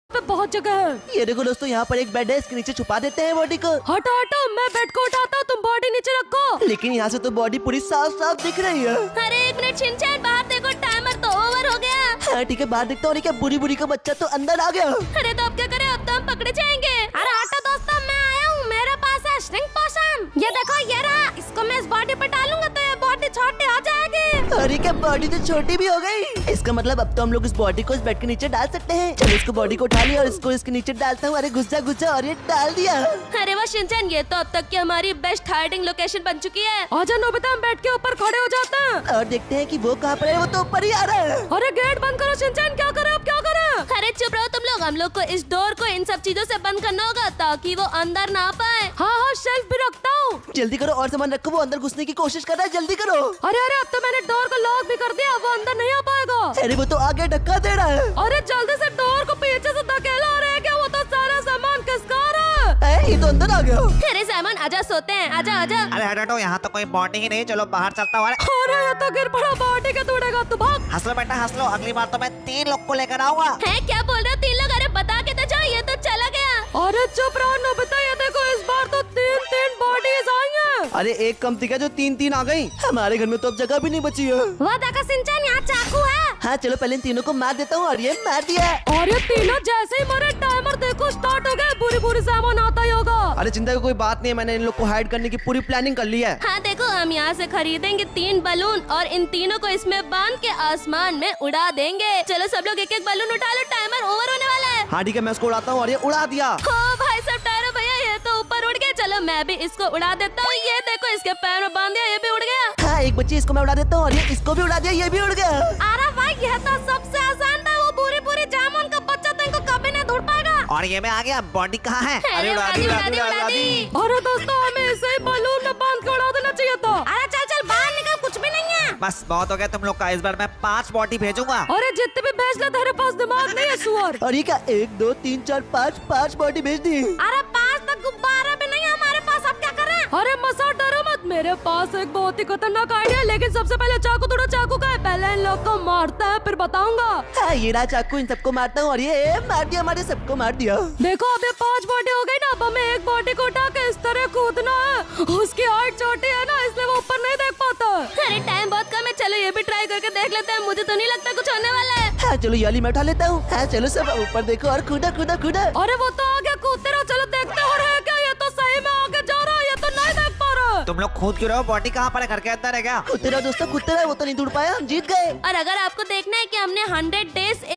पे बहुत जगह है। ये देखो दोस्तों, यहाँ पर एक बेड है, इसके नीचे छुपा देते हैं बॉडी को। हटो हटो, मैं बेड को उठाता हूँ, तुम बॉडी नीचे रखो। लेकिन यहाँ से तो बॉडी पूरी साफ साफ दिख रही है। अरे एक मिनट शिनचैन, बाहर देखो, टाइमर तो ओवर हो गया। हाँ ठीक है, बाहर देखता हूँ। क्या बुरी बुरी का बच्चा तो अंदर आ गया। अरे तो अब क्या करें? अब तो हम पकड़े जाएंगे। अरे हटो दोस्तों, मैं आया हूँ, मेरे पास है श्रिंक पोशन। ये देखो ये रहा, इसको मैं इस बॉडी पे डालूंगा तो ये बॉडी छोटी हो जाएगी। अरे क्या बॉडी तो छोटी भी हो गई? इसका मतलब अब तो हम लोग इस बॉडी को इस बेड के नीचे डाल सकते हैं। चलो इसको बॉडी को उठा लिया और इसको इसके नीचे डालता हूँ। अरे घुस जा और ये डाल दिया। अरे वो शिनचैन, ये तो अब तक की हमारी बेस्ट हाइडिंग लोकेशन बन चुकी है। आजा नोबिता, हम बेड के ऊपर खड़े हो जाते हैं और देखते हैं कि वो कहाँ पर है। वो तो ऊपर ही आ रहा है। अरे गेट बंद करो शिनचैन, क्या करे अब, क्या करे? अरे चुप रहो तुम लोग, हम लोग को इस डोर को इन सब चीजों से बंद करना होगा ताकि वो अंदर ना आ पाए। हाँ शेल्फ भी रखता हूँ। जल्दी करो और सामान रखो, वो अंदर घुसने की कोशिश कर रहा है। जल्दी करो। अरे अब तो मैंने डोर को लॉक भी कर दिया, वो अंदर नहीं आ पाएगा। अरे वो तो आगे धक्का दे रहा है। अरे जल्दी से डोर को पीछे से धकेला रहे हैं क्या? वो तो सारा सामान किसका रहा है? ये तो अंदर आ गया। अरे सामान आजा, सोते हैं, आजा आजा। अरे हटो, यहाँ तो कोई बॉडी ही नहीं। चलो बाहर चलता हूँ। अरे ये तो गिर पड़ा, बॉडी का तोड़ेगा, तू भाग। हंस लो बेटा हंस लो, अगली बार तो मैं 3 लोग को लेकर आऊंगा। है क्या बोल रहे हो 3 लोग? अरे बता के तो जाओ, ये तो चला गया। अरे चुप रहो नोबिता, ये देखो इस बार तो 3 बॉडीज आई हैं। अरे एक कम थी क्या जो 3 आ गई? हमारे घर में तो अब जगह भी नहीं बची है। वो देखो शिनचैन, यहाँ चाकू है। हाँ चलो पहले इन तीनों को मार देता हूँ। और ये मार दिया। और ये तीनों जैसे ही मरे, टाइमर देखो स्टार्ट हो गया, बुरी बुरी सामान आता ही होगा। अरे चिंता की कोई बात नहीं है, मैंने इन लोग को हाइड करने की पूरी प्लानिंग कर ली है। हाँ देखो, हम यहाँ से खरीदेंगे 3 बलून और इन तीनों को इसमें बांध के आसमान में उड़ा देंगे। चलो सब लोग एक एक बलून उठा लो, टाइमर ओवर होने वाला है। हाँ ठीक है, मैं उसको उड़ाता हूँ। और ये उड़ा दिया। हो भाई सब टायरो भैया, ये तो ऊपर उड़ गया। चलो मैं भी इसको उड़ा देता हूँ। ये देखो इसके पैर में बांध दिया, ये भी उड़ गया। हाँ एक बच्ची इसको मैं उड़ा देता हूँ और ये इसको भी उड़ा दिया, ये भी उड़ गया। अरे भाई ये तो सबसे आसान था, वो पूरी पूरी जामुन का बच्चा तो इनको कभी नहीं ढूंढ पाएगा। और ये मैं आ गया। बॉडी कहाँ है? अरे उड़ा दी, उड़ा दी, उड़ा दी। अरे दोस्तों, हमें इसे ही बलून में बांध के उड़ा देना चाहिए था। अरे चल चल बाहर निकल, कुछ भी नहीं है। बस बहुत हो गया तुम लोग का। इस बार मैं 5 बॉडी भेजूंगा। अरे जितने भी भेज ले, तेरे पास दिमाग नहीं है सुअर। और ये क्या 1 2 3 4 5 बॉडी भेज दी। अरे 5 तक गुब्बारा भी नहीं है हमारे पास, अब क्या कर रहे हैं? अरे मसा डरो मत, मेरे पास एक बहुत ही खतरनाक आइडिया है, लेकिन सबसे पहले चाकू तोड़ो। चाकू का है, पहले इन लोग को मारते हैं फिर बताऊंगा। हाँ, ये रहा चाकू, इन सबको मारता हूँ। और ये मार दिया, हमारे सबको मार दिया। देखो अब ये 5 बॉडी हो गई ना, अब हमें एक बॉडी को उठा के इस तरह कूदना है। उसकी हाइट छोटी है ना, इसलिए वो ऊपर नहीं देख पाता। अरे टाइम बहुत कम है, चलो ये भी ट्राई करके देख लेते हैं। मुझे तो नहीं लगता कुछ होने वाला है। हाँ चलो, ये वाली मैं उठा लेता हूँ। हाँ चलो सब ऊपर देखो और कूदा कूदा कूदा। अरे वो तो आगे कूदते रहो, चलो देखते हो रहे क्या। ये तो सही में आगे जा रहा है, ये तो नहीं देख पा रहा। तुम लोग कूद क्यों रहे हो? बॉडी कहाँ पर है? घर के अंदर है क्या? कूदते रहो दोस्तों, कूदते रहो। वो तो नहीं दूर पाया, हम जीत गए। और अगर आपको देखना है कि हमने 100 डेज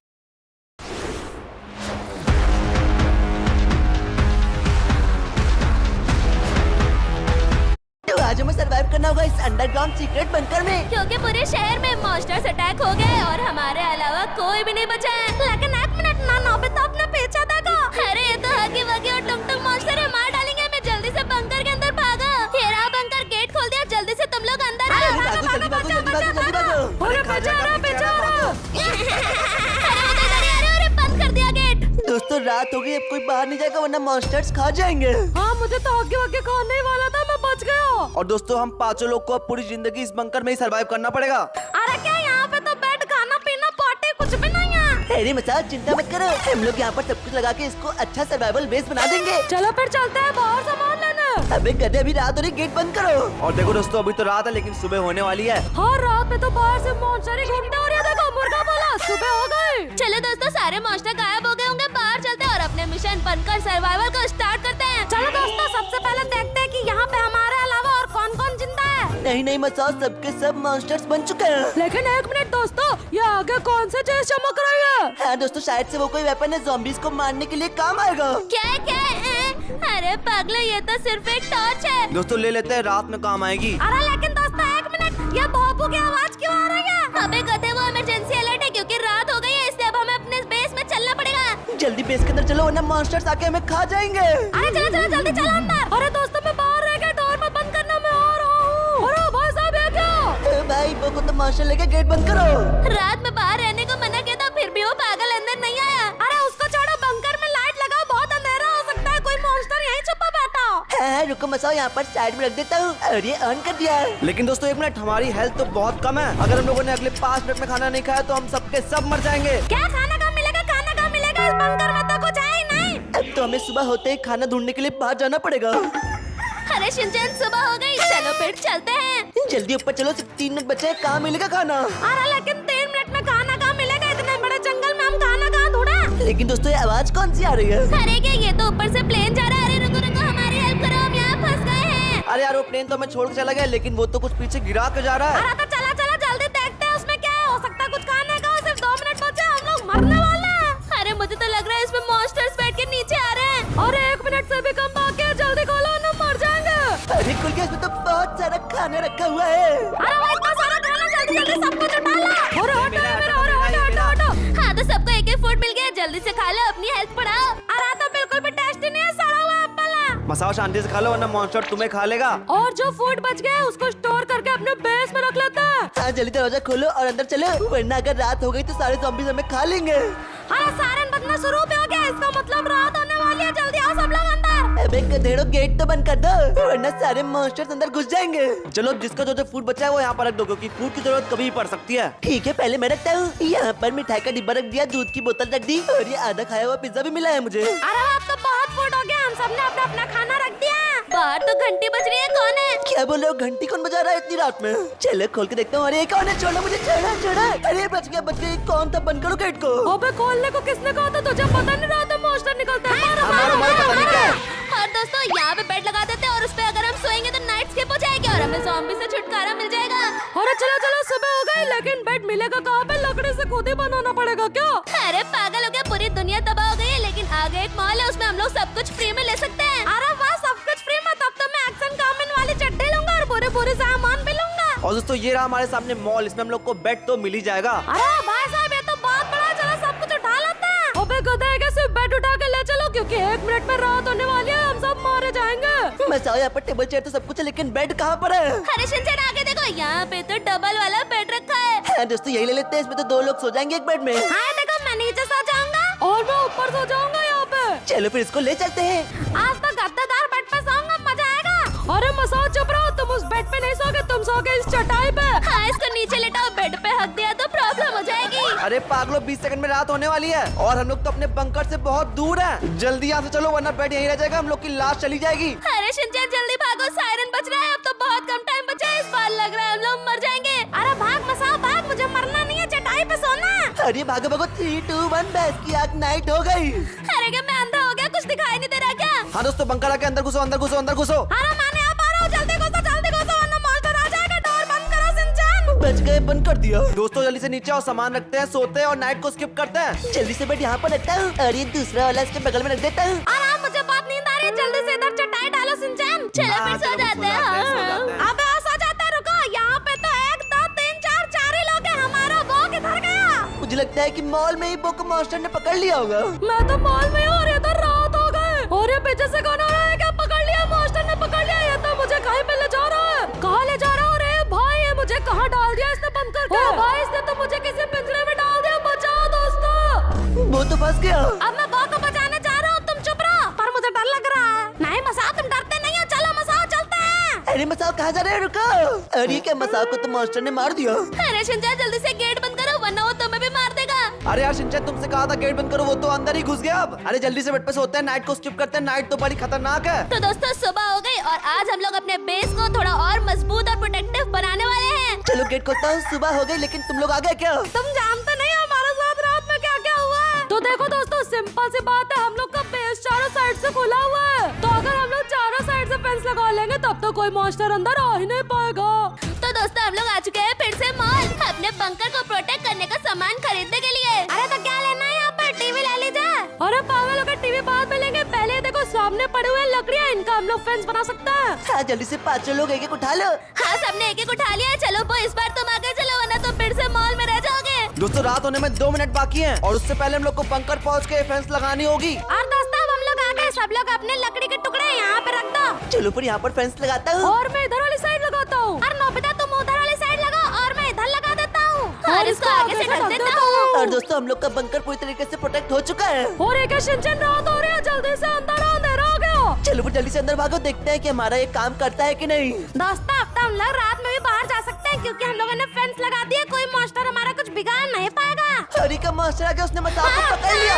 तो आज हमें सरवाइव करना होगा इस अंडरग्राउंड सीक्रेट बंकर में। क्योंकि पूरे शहर में मॉन्स्टर्स अटैक हो गए और हमारे अलावा कोई भी नहीं बचा है। लेकिन एक मिनट ना, नोबिता अपने पीछे देखो। अरे ये तो हगी वगी और टुंग टुंग मॉन्स्टर है, मार डालेंगे। मैं जल्दी से बंकर के अंदर भागा। ये रहा बंकर, गेट खोल दिया। जल्दी से तुम लोग अंदर आओ। भागो, जल्दी भागो, जल्दी भागो, जल्दी भागो। अरे पीछे आ रहा। अरे बंद कर दिया गेट। दोस्तों रात हो गई, अब कोई बाहर नहीं जाएगा वरना मॉन्स्टर्स खा जाएंगे। हाँ मुझे तो आगे आगे खाने ही वाला था, मैं बच गया। और दोस्तों हम पांचों लोग को अब पूरी जिंदगी इस बंकर में ही सरवाइव करना पड़ेगा। अरे क्या यहाँ पे तो बेड, खाना पीना, पार्टी कुछ भी नहीं है। अरे मसाज, चिंता मत करो, हम लोग यहाँ पर सब कुछ लगा के इसको अच्छा सर्वाइवल बेस बना देंगे। चलो फिर चलते हैं बाहर सामान लेने। अबे गधे, अभी रात हो रही, गेट बंद करो। और देखो दोस्तों, अभी तो रात है लेकिन सुबह होने वाली है। हाँ रात में तो बाहर से मॉन्स्टर ही घूमते और ये देखो मुर्गा बोला सुबह हो गई। चलो दोस्तों, सारे मॉन्स्टर गायब हो गए होंगे। बाहर चलते हैं और अपने मिशन बनकर सर्वाइवल को स्टार्ट करते हैं। चलो दोस्तों, सबसे पहले देखते हैं कि यहाँ पे हमारे अलावा और कौन कौन जिंदा है। नहीं मसाज, सबके सब मॉन्स्टर्स बन चुके हैं। लेकिन एक मिनट दोस्तों, ये आगे कौन से चीज चमक रही है? हाँ दोस्तों, शायद से वो कोई वेपन है, ज़ॉम्बीज़ को मारने के लिए काम आएगा। क्या है? अरे पागलो, ये तो सिर्फ एक टॉर्च है। दोस्तों ले लेते हैं, रात में काम आएगी। अरे लेकिन दोस्तों एक मिनट, ये भोंपू की आवाज क्यों आ रही है? अबे गधे, वो इमरजेंसी अलर्ट है क्योंकि रात हो गई है, इसलिए अब हमें अपने बेस में चलना पड़ेगा। जल्दी बेस के अंदर चलो वरना मॉन्स्टर्स आके हमें खा जाएंगे। अरे चलो चलो, जल्दी चलो अंदर। अरे दोस्तों मैं बाहर रह गया, डोर में बंद करना मैं आ रहा हूँ। अरे भाई साहब ये क्या? भाई वो को तो मॉन्स्टर लेके गेट बंद करो। रात में बाहर रहने को मना किया था, फिर भी वो पागल अंदर नहीं आया। अरे उसको छोड़ो, बंकर में लाइट लगाओ, बहुत अंधेरा हो सकता है, कोई मॉन्स्टर यहीं छुपा बैठा हो। हाँ, रुको मसाओ, यहाँ पर साइड में रख देता हूँ और ये ऑन कर दिया। लेकिन दोस्तों एक मिनट, हमारी हेल्थ तो बहुत कम है। अगर हम लोगों ने अगले 5 मिनट में खाना नहीं खाया तो हम सबके सब मर जाएंगे। क्या खाना कहाँ मिलेगा? खाना कहाँ मिलेगा? इस बंकर में तो कुछ है ही नहीं। अब तो हमें सुबह होते ही खाना ढूंढने के लिए बाहर जाना पड़ेगा। अरे शिनचैन, सुबह हो गई, चलो फिर चलते हैं। जल्दी ऊपर चलो, सिर्फ 3 मिनट बचे हैं, कहाँ मिलेगा खाना? अरे लेकिन 3 मिनट में खाना कहाँ मिलेगा? इतने बड़े जंगल में हम खाना कहाँ ढूंढे? लेकिन दोस्तों ये आवाज कौन सी आ रही है? अरे क्या, ये तो ऊपर से प्लेन जा रहा है। अरे रुको रुको, हमारी हेल्प करो, हम यहाँ फंस गए हैं। अरे यार वो प्लेन तो हमें छोड़ के चला गया, लेकिन वो तो कुछ पीछे गिरा के जा रहा है। अरे तो चला चला, जल्दी देखते हैं उसमें क्या है। हो सकता है कुछ खाने का। सिर्फ 2 मिनट बचे, हम लोग मरने वाले हैं। अरे मुझे तो लग रहा है इसमें मॉन्स्टर्स बैठ के नीचे आ रहे हैं। अरे 1 मिनट से भी कम बाकी है, जल्दी खोलो ना मर जाएंगे। अरे खुल गया, इसमें तो बहुत सारा खाना रखा हुआ है। अरे भाई इतना सारा खाना, जल्दी जल्दी सब कुछ उठा लो। अरे हटो मेरा, अरे हटो हटो हटो। हाँ तो सबको एक फूड मिल गया, जल्दी से खा लो, अपनी हेल्थ बढ़ाओ। अरे तो बिल्कुल भी टेस्टी नहीं है, सड़ा हुआ एप्पल है। मसाओ शांति से खा लो वरना मॉन्स्टर तुम्हें खा लेगा। और जो फूड बच गया है उसको स्टोर करके अपने बेस में रख लेते हैं। हाँ जल्दी दरवाजा खोलो और अंदर चलो, वरना अगर रात हो गई तो सारे ज़ॉम्बीज़ हमें खा लेंगे। अरे सायरन बजना शुरू भी हो गया, इसका मतलब रात होने वाली है। जल्दी आओ सब लोग अंदर। अबे गधेड़ो, गेट तो बंद कर दो वरना सारे मॉन्स्टर्स अंदर घुस जाएंगे। चलो जिसका जो फूड बचा है वो यहाँ पर रख दो, क्योंकि फूड की जरूरत कभी भी पड़ सकती है। ठीक है, पहले मैं रखता हूँ। यहाँ पर मिठाई का डिब्बा रख दिया, दूध की बोतल रख दी और ये आधा खाया हुआ पिज्जा भी मिला है मुझे। अरे अब तो बहुत फूड हो गया, हम सबने अपना अपना खाना रख दिया। बाहर तो घंटी बज रही है, कौन है? क्या बोल रहे हो? घंटी कौन बजा रहा है इतनी रात में? चलो खोल के देखता हूँ। अरे कौन है? छोड़ो मुझे, छोड़ो छोड़ो। अरे बच गया बच गया। कौन था? बंद करो गेट को। अबे खोलने को किसने कहा था? तुझे पता नहीं रहा था मॉन्स्टर निकलता है। हमारा पता नहीं क्या है। और दोस्तों यहाँ पे बेड लगा देते हैं और उस पे अगर हम सोएंगे तो नाइट स्किप हो जाएगी और हमें ज़ॉम्बी से छुटकारा मिल जाएगा। अरे चलो चलो, सुबह हो गई, लेकिन बेड मिलेगा कहाँ पे? लकड़ी से खुद ही बनाना पड़ेगा क्या? अरे पागल हो गया, पूरी दुनिया तबाह हो गई है। लेकिन आगे एक मॉल है, उसमें हम लोग सब कुछ फ्री में ले सकते हैं। अरे वाह, सब कुछ फ्री में। तब तो मैं एक्शन कामिन वाली चड्डी लूंगा और पूरे सामान भी लूंगा। और दोस्तों ये रहा हमारे सामने मॉल, इसमें हम लोग को बेड तो मिल ही जाएगा। अरे भाई साहब, ये तो बहुत बड़ा है, चलो सब कुछ उठा लेते हैं। अबे गधा है क्या? सिर्फ बेड उठा के ले चलो, क्योंकि 1 मिनट में रात होने वाली है, हम सब मारे जाएंगे। मसाओ, यहाँ पर टेबल चेयर तो सब कुछ है, लेकिन बेड कहाँ पर है? अरे शिनचैन आगे देखो, यहाँ पे तो डबल वाला बेड रखा है। हाँ दोस्तों यही ले लेते हैं, इसमें तो 2 लोग सो जाएंगे एक बेड में। हाँ देखो, मैं नीचे सो जाऊंगा और मैं ऊपर सो जाऊंगा यहाँ पे। चलो फिर इसको ले चलते हैं। आज तो गद्देदार बेड पे सोऊंगा, मजा आएगा। अरे मसाओ चुप रहो, तुम उस बेड पे नहीं सोगे, तुम सोगे इस चटाई पे। हाँ, इसको नीचे लेटाओ, बेड पे हक दिया तो प्रॉब्लम हो जाएगी। अरे पागलो, 20 सेकंड में रात होने वाली है और हम लोग तो अपने बंकर से बहुत दूर है। जल्दी यहाँ से चलो वरना बेड यहीं रह जाएगा, हम लोग की लाश चली जाएगी। अरे शिनचैन जल्दी भागो, सायरन बज रहा है, अब तो बहुत कम टाइम बचा है, इस बार लग रहा है हम लोग मर जाएंगे। अरे भाग मसाओ भाग, मुझे मरना नहीं है, चटाई पे सोना। अरे भागो भागो, 3, 2, 1 बस की आग नाइट हो गई। अरे क्या मैं अंधा हो गया, कुछ दिखाई नहीं दे रहा क्या? हाँ दोस्तों, बंकर आके अंदर घुसो, अंदर घुसो, अंदर घुसो। अरे मैंने आप आ रहा हूँ, जल्दी घुसो वरना मॉन्स्टर आ जाएगा। डोर बंद करो शिनचैन। बच गए, बंद कर दिया। दोस्तों जल्दी से नीचे आओ, सामान रखते हैं, सोते हैं और नाइट को स्किप करते हैं। जल्दी से बेड यहाँ पर रखता हूँ और ये दूसरा वाला इसके बगल में रख देता हूँ। आराम, मुझे बहुत नींद आ रही है, जल्दी से इधर चटाई डालो शिनचैन। चलो फिर सो जाते हैं। अबे सो जाते हैं, रुको, यहाँ पे तो 1, 2, 3, 4 4 ही लोग हैं, हमारा वो किधर गया? मुझे लगता है कि मॉल में ही वो को मॉन्स्टर ने पकड़ लिया होगा। मैं तो मॉल में हूँ और ये तो रात हो गए और ये पीछे से कौन आ रहा है? क्या पकड़ लिया? मॉन्स्टर ने पकड़ लिया। ये तो मुझे कहीं पे ले जा रहा है। कहाँ ले जा रहा है? अरे भाई, ये मुझे कहाँ डाल दिया इसने बंद करके? ओ भाई, इसने तो मुझे किसी पिंजरे में डाल दिया। बचाओ दोस्तों। वो तो फंस गया। अब मैं बॉ को बचाने जा रहा हूँ, तुम चुप रहो। पर मुझे डर लग रहा है। नहीं मसाओ, तुम डरते नहीं हो, चलो मसाओ चलते हैं। अरे मसाओ कहाँ जा रहे हो? रुको। अरे क्या मसाओ को तो मॉन्स्टर ने मार दिया। अरे शिनचैन जल्दी से गेट बंद करो वरना वो तुम्हें भी मार देगा। अरे यार शिनचैन, तुमसे कहा था गेट बंद करो, वो तो अंदर ही घुस गया। अब अरे जल्दी से बेड पे सोते हैं, नाइट को स्किप करते हैं, नाइट तो बड़ी खतरनाक है। तो दोस्तों सुबह हो गई और आज हम लोग अपने बेस को थोड़ा और मजबूत और प्रोटेक्टिव बनाने वाले हैं। चलो गेट खोलता हूँ। सुबह हो गई लेकिन तुम लोग आ गए क्या? तुम जानते नहीं हमारे साथ रात में क्या क्या हुआ है। तो देखो दोस्तों, सिंपल सी बात है, हम लोग का बेस चारों साइड से खुला हुआ है। तो अगर हम लोग चारों साइड से फेंस लगा लेंगे तब तो कोई मॉन्स्टर अंदर आ ही नहीं पाएगा। तो दोस्तों हम लोग आ चुके हैं फिर से मॉल, अपने बंकर को प्रोटेक्ट करने का सामान खरीदने के लिए। अरे तो क्या लेना है यहाँ पर? टीवी ले लीजिए। अरे पागल होकर टीवी बाद में लेंगे, पहले देखो सामने पड़े हुए लकड़ियाँ, इनका हम लोग फेंस बना सकते हैं। हाँ जल्दी से 5 लोग एक एक उठा लो। हाँ सबने एक एक उठा लिया है। चलो वो इस बार तुम आगे चलो वरना तो फिर से मॉल में रह जाओगे। दोस्तों रात होने में 2 मिनट बाकी हैं और उससे पहले हम लोग को बंकर पहुंच के फेंस लगानी होगी। और दोस्तों अब हम लोग आ गए, सब लोग अपने लकड़ी के टुकड़े यहाँ पे रख दो। चलो फिर यहाँ पर फेंस लगाता हूँ। और मैं इधर वाली साइड लगाता हूँ। और नोबिता तुम उधर वाली साइड लगाओ और मैं इधर लगा देता हूँ और इसको आगे से ढक देता हूँ। और दोस्तों हम लोग का बंकर पूरी तरीके से प्रोटेक्ट हो चुका है। और एक शिनचैन, रात हो रही है, जल्दी से अंदर आओ, अंधेरा हो गया। चलो फिर जल्दी से अंदर भागो, देखते हैं कि हमारा ये काम करता है कि नहीं। दोस्तों अब तो हम लोग रात में भी बाहर जा सकते हैं क्योंकि हम लोगों ने फेंस लगा दिया, कोई मॉन्स्टर हमारा कुछ बिगाड़ नहीं पाएगा। हरी का मॉन्स्टर आ गया, उसने मसाओ को पकड़ लिया।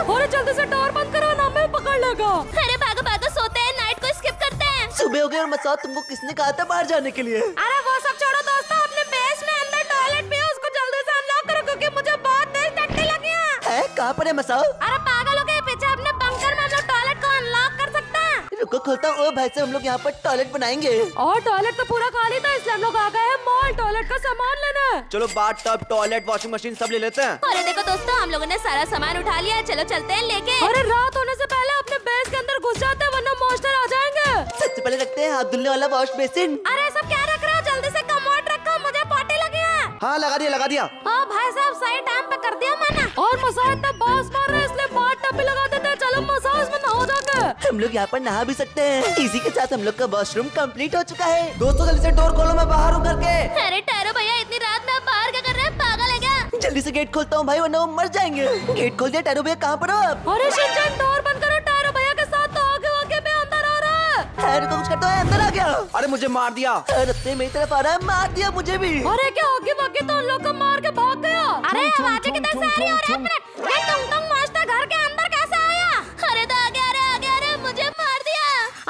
और जल्दी से डोर बंद करो ना, मैं पकड़ लेगा। अरे भागो भागो, सोते हैं, नाइट को स्किप करते हैं। सुबह हो गई और मसाओ तुमको किसने कहा था बाहर जाने के लिए? अरे वो सब छोड़ो दोस्तों, अपने बेस में अंदर टॉयलेट भी है, उसको जल्दी से अनलॉक करो क्योंकि मुझे बहुत तेज टट्टी लगी है। कहाँ पर है मसाओ? अरे पागल हो गए, पीछे अपने बंकर में हम लोग टॉयलेट को अनलॉक कर सकते हैं। रुको खोलता हूँ। ओ भाई साहब, हम लोग यहाँ पर टॉयलेट बनाएंगे। और टॉयलेट तो पूरा खाली था, इसलिए हम लोग आ गए हैं मॉल टॉयलेट का सामान लेने। चलो bath tub, toilet, washing machine सब ले लेते हैं। अरे देखो दोस्तों, हम लोगों ने सारा सामान उठा लिया है, चलो चलते हैं लेके। अरे रात होने से पहले अपने बेस के अंदर घुस जाते हैं वरना मॉन्स्टर आ जाएंगे। सबसे पहले रखते हैं हाथ धुलने वाला वॉश बेसिन। अरे सब क्या रख रहे हो? जल्दी से कमोड रखो, मुझे पोटी लगी है। हाँ लगा दिया, लगा दिया। ओ भाई साहब, सही टाइम पे कर दिया मैंने। और मसाज तब बास मार रहे हैं, इसलिए बाथ टब भी लगा देते हैं। चलो मसाज में नहा जाके। हम लोग यहाँ पर नहा भी सकते हैं। इसी के साथ हम लोग का वॉशरूम कंप्लीट हो चुका है। दोस्तों जल्दी से डोर खोलो, मैं बाहर हूँ करके। अरे ठहरो भैया, इतनी रात में आप बाहर क्या कर रहे हैं? पागल है क्या? जल्दी से गेट खोलता हूँ भाई, वरना वो मर जाएंगे। गेट खोल दिया। टैरो भैया कहाँ पर हो आप? अरे शिनचैन, डोर बंद करो, टारो भैया के साथ तो आगे भी अंदर आ रहा है। रुको, कुछ करता है, अंदर आ गया। अरे मुझे मार दिया। रस्ते मेरी तरफ आ रहा है, मार दिया मुझे भी। अरे क्या आगे भागे तो उन लोग को मार के भाग गया। अरे आवाजें किधर से आ रही है? और एक मिनट, ये टुंग मॉन्स्टर घर के अंदर कैसे आया? अरे तो आगे मुझे मार दिया।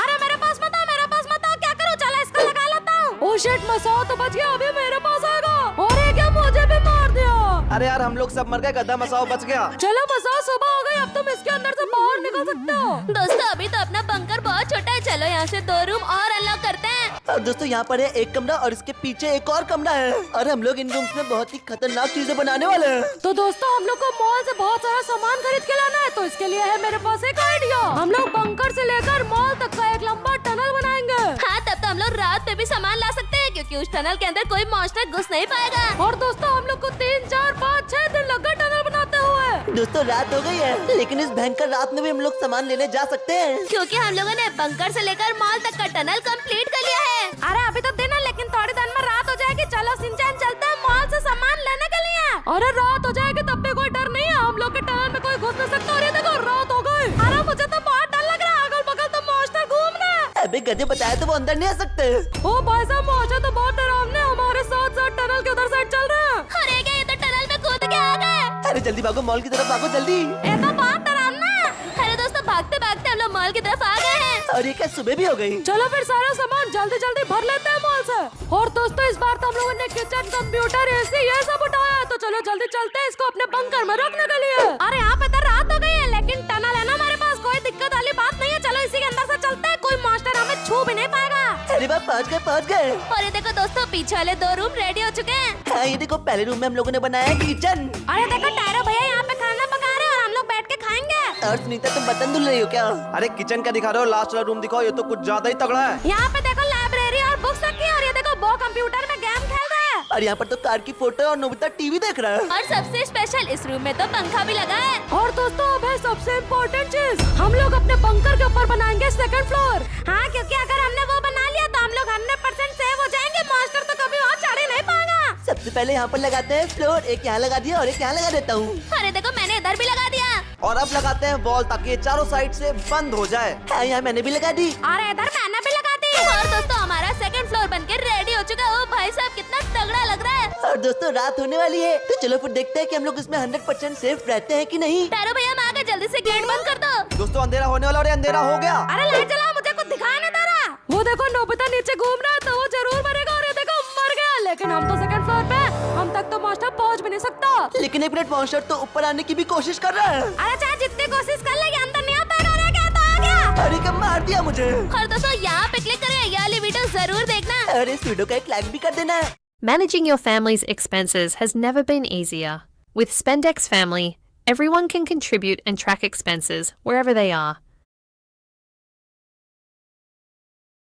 अरे मेरे पास मत आओ, मेरे पास मत आओ, क्या करूं? चलो इसको लगा लेता हूँ। ओ शिट, मसाओ तो बच गया, अभी मेरे पास आएगा। और ये क्या, मुझे भी मार दिया। अरे यार हम लोग सब मर गए, गधा मसाओ बच गया। चलो मसाओ, सुबह हो गई, अब तुम इसके अंदर से बाहर निकल सकते हो। दोस्तों अभी तो अपना बंकर बहुत छोटा है, चलो यहाँ से 2 रूम और अनलॉक करते हैं। और दोस्तों यहाँ पर है एक कमरा और इसके पीछे एक और कमरा है और हम लोग इन रूम्स में बहुत ही खतरनाक चीजें बनाने वाले हैं। तो दोस्तों हम लोग को मॉल से बहुत सारा सामान खरीद के लाना है, तो इसके लिए है मेरे पास एक आइडिया। हम लोग बंकर से लेकर मॉल तक का एक लंबा टनल बनाएंगे। हाँ तब तो हम लोग रात में भी सामान ला सकते हैं क्योंकि उस टनल के अंदर कोई मॉन्स्टर घुस नहीं पाएगा। और दोस्तों हम लोग को 3, 4, 5, 6 दिन लगा टनल बनाते हुए। दोस्तों रात हो गई है लेकिन इस भयंकर रात में भी हम लोग सामान लेने जा सकते हैं क्योंकि हम लोगों ने बंकर से लेकर मॉल तक का टनल कंप्लीट कर लिया है। अरे अभी तो दिन है लेकिन थोड़ी देर में रात हो जाएगी। चलो शिनचैन चलते हैं मॉल से सामान लेने के लिए। अरे रात हो जाएगी तब भी कोई डर नहीं है, हम लोग के टनल में कोई घुस नहीं सकता। और ये देखो रात हो गई। अरे मुझे तो बहुत डर लग रहा है, अगल बगल तो मॉन्स्टर घूम रहा है। अबे गधे बताया तो वो अंदर नहीं आ सकते। ओ भाई साहब मुझे तो बहुत डरावने हमारे साथ साथ टनल के उधर साइड चल रहे हैं। अरे क्या ये तो टनल में कूद के आ गए। अरे जल्दी भागो, मॉल की तरफ भागो जल्दी। ये तो बहुत डरावना। अरे दोस्तों भागते भागते हम लोग मॉल की तरफ आ गए हैं। और ये क्या सुबह भी हो गई? चलो फिर सारा सामान जल्दी जल्दी भर लेते हैं मॉल से। और दोस्तों इस बार तो हम लोगों ने किचन, कंप्यूटर, एसी ये सब उठाया, तो चलो जल्दी चलते हैं इसको अपने बंकर में रखने के लिए। अरे यहाँ पे तो रात हो गई है, लेकिन टनल है ना हमारे पास, कोई दिक्कत वाली बात नहीं है। चलो इसी के अंदर से चलते हैं, कोई मॉन्स्टर हमें छू भी नहीं पाएगा। अरे बाप, पहुँच गए। और ये देखो दोस्तों पीछे वाले 2 रूम रेडी हो चुके हैं। हाँ, ये देखो पहले रूम में हम लोगों ने बनाया किचन। अरे देखो टायरो भैया यहाँ पे खाना पका रहे हैं और हम लोग बैठ के खाएंगे। और सुनीता तुम बर्तन धुल रही हो क्या? अरे किचन का दिखा रहे हो, लास्ट वाला रूम दिखाओ, ये तो कुछ ज्यादा ही तगड़ा है। यहाँ पे देखो लाइब्रेरी और बुक्स रखी है, और ये देखो वो कंप्यूटर में गेम खेल रहा है। और यहाँ पर तो कार की फोटो और नोबिता टीवी देख रहा है। और सबसे स्पेशल इस रूम में तो पंखा भी लगा है। और दोस्तों अब है सबसे इम्पोर्टेंट चीज, हम लोग अपने बंकर के ऊपर बनाएंगे 2nd फ्लोर। हाँ, क्योंकि अगर हमने वो बना लिया तो हम लोग 100% सेव हो जाएंगे, मॉन्स्टर तो कभी और चढ़ ही नहीं पाएगा। सबसे पहले यहाँ पर लगाते हैं फ्लोर, एक यहाँ लगा दिया और एक यहाँ लगा देता हूँ। अरे देखो मैंने इधर भी लगा दिया। और अब लगाते हैं वॉल ताकि ये चारों साइड से बंद हो जाए। हाँ, यहाँ मैंने भी लगा दी। और इधर मैंने भी लगा दी। और दोस्तों हमारा 2nd फ्लोर बनके रेडी हो चुका है। ओ भाई साहब कितना तगड़ा लग रहा है। और दोस्तों रात होने वाली है, तो चलो फिर देखते हैं कि हम लोग इसमें 100% सेफ रहते हैं कि नहीं। टायरो भैया हम आ गए, जल्दी से गेट बंद कर दो। दोस्तों अंधेरा होने वाला और ये अंधेरा हो गया। अरे लाइट जलाओ, मुझे कुछ दिखाई नहीं दे रहा। वो देखो नोबिता नीचे घूम रहा है, तो वो जरूर मरेगा। और ये देखो मर गया, लेकिन हम तो 2nd फ्लोर पे, हम तक तो मॉन्स्टर पहुंच भी नहीं सकता। लेकिन एक मिनट, मॉन्स्टर तो ऊपर आने की भी कोशिश कर रहा है। अरे चाहे जितनी कोशिश कर ले, ये अंदर नहीं आ पाएगा। अरे क्या तो आ गया। अरे कब मार दिया मुझे। और दोस्तों यहाँ पे क्लिक करें, ये वाली वीडियो जरूर देखना। अरे इस वीडियो का एक लाइक भी कर देना। Managing your family's expenses has never been easier. With Spendex Family, everyone can contribute and track expenses wherever they are.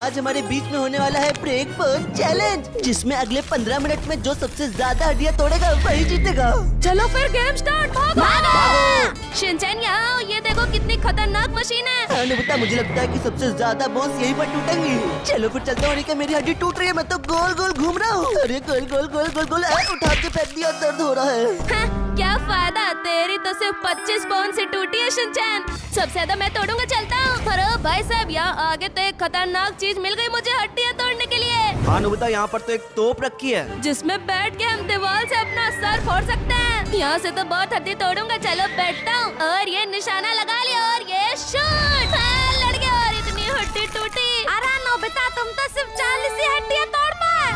आज हमारे बीच में होने वाला है ब्रेक बर्न चैलेंज, जिसमें अगले 15 मिनट में जो सबसे ज्यादा हड्डियां तोड़ेगा वही जीतेगा। चलो फिर गेम स्टार्ट, भागो। भागो। शिनचैन यहाँ आओ, ये देखो कितनी खतरनाक मशीन है। नोबिता मुझे लगता है कि सबसे ज्यादा बोन्स यहीं पर टूटेंगी। चलो फिर चलते हैं। और मेरी हड्डी टूट रही है, मैं तो गोल गोल घूम रहा हूँ। अरे गोल गोल गोल गोल गोल, उठा के फेंक दिया, दर्द हो रहा है। हाँ, क्या फायदा, तेरी तो सिर्फ 25 पौंड से टूटी है शिनचैन। सबसे ज्यादा मैं तोड़ूंगा, चलता हूँ। अरे भाई साहब यहाँ आगे तो एक खतरनाक चीज मिल गई मुझे हड्डियाँ तोड़ने के लिए। हाँ नोबिता, यहाँ पर तो एक तोप रखी है जिसमें बैठ के हम दीवार से अपना सर फोड़ सकते हैं। यहाँ से तो बहुत हड्डी तोड़ूंगा। चलो बैठता हूँ और ये निशाना लगा लिया और ये शूट। हाँ, लड़ गया और इतनी हड्डी टूटी। अरे नोबिता तुम तो सिर्फ 40 ही हड्डियाँ तोड़ पाए।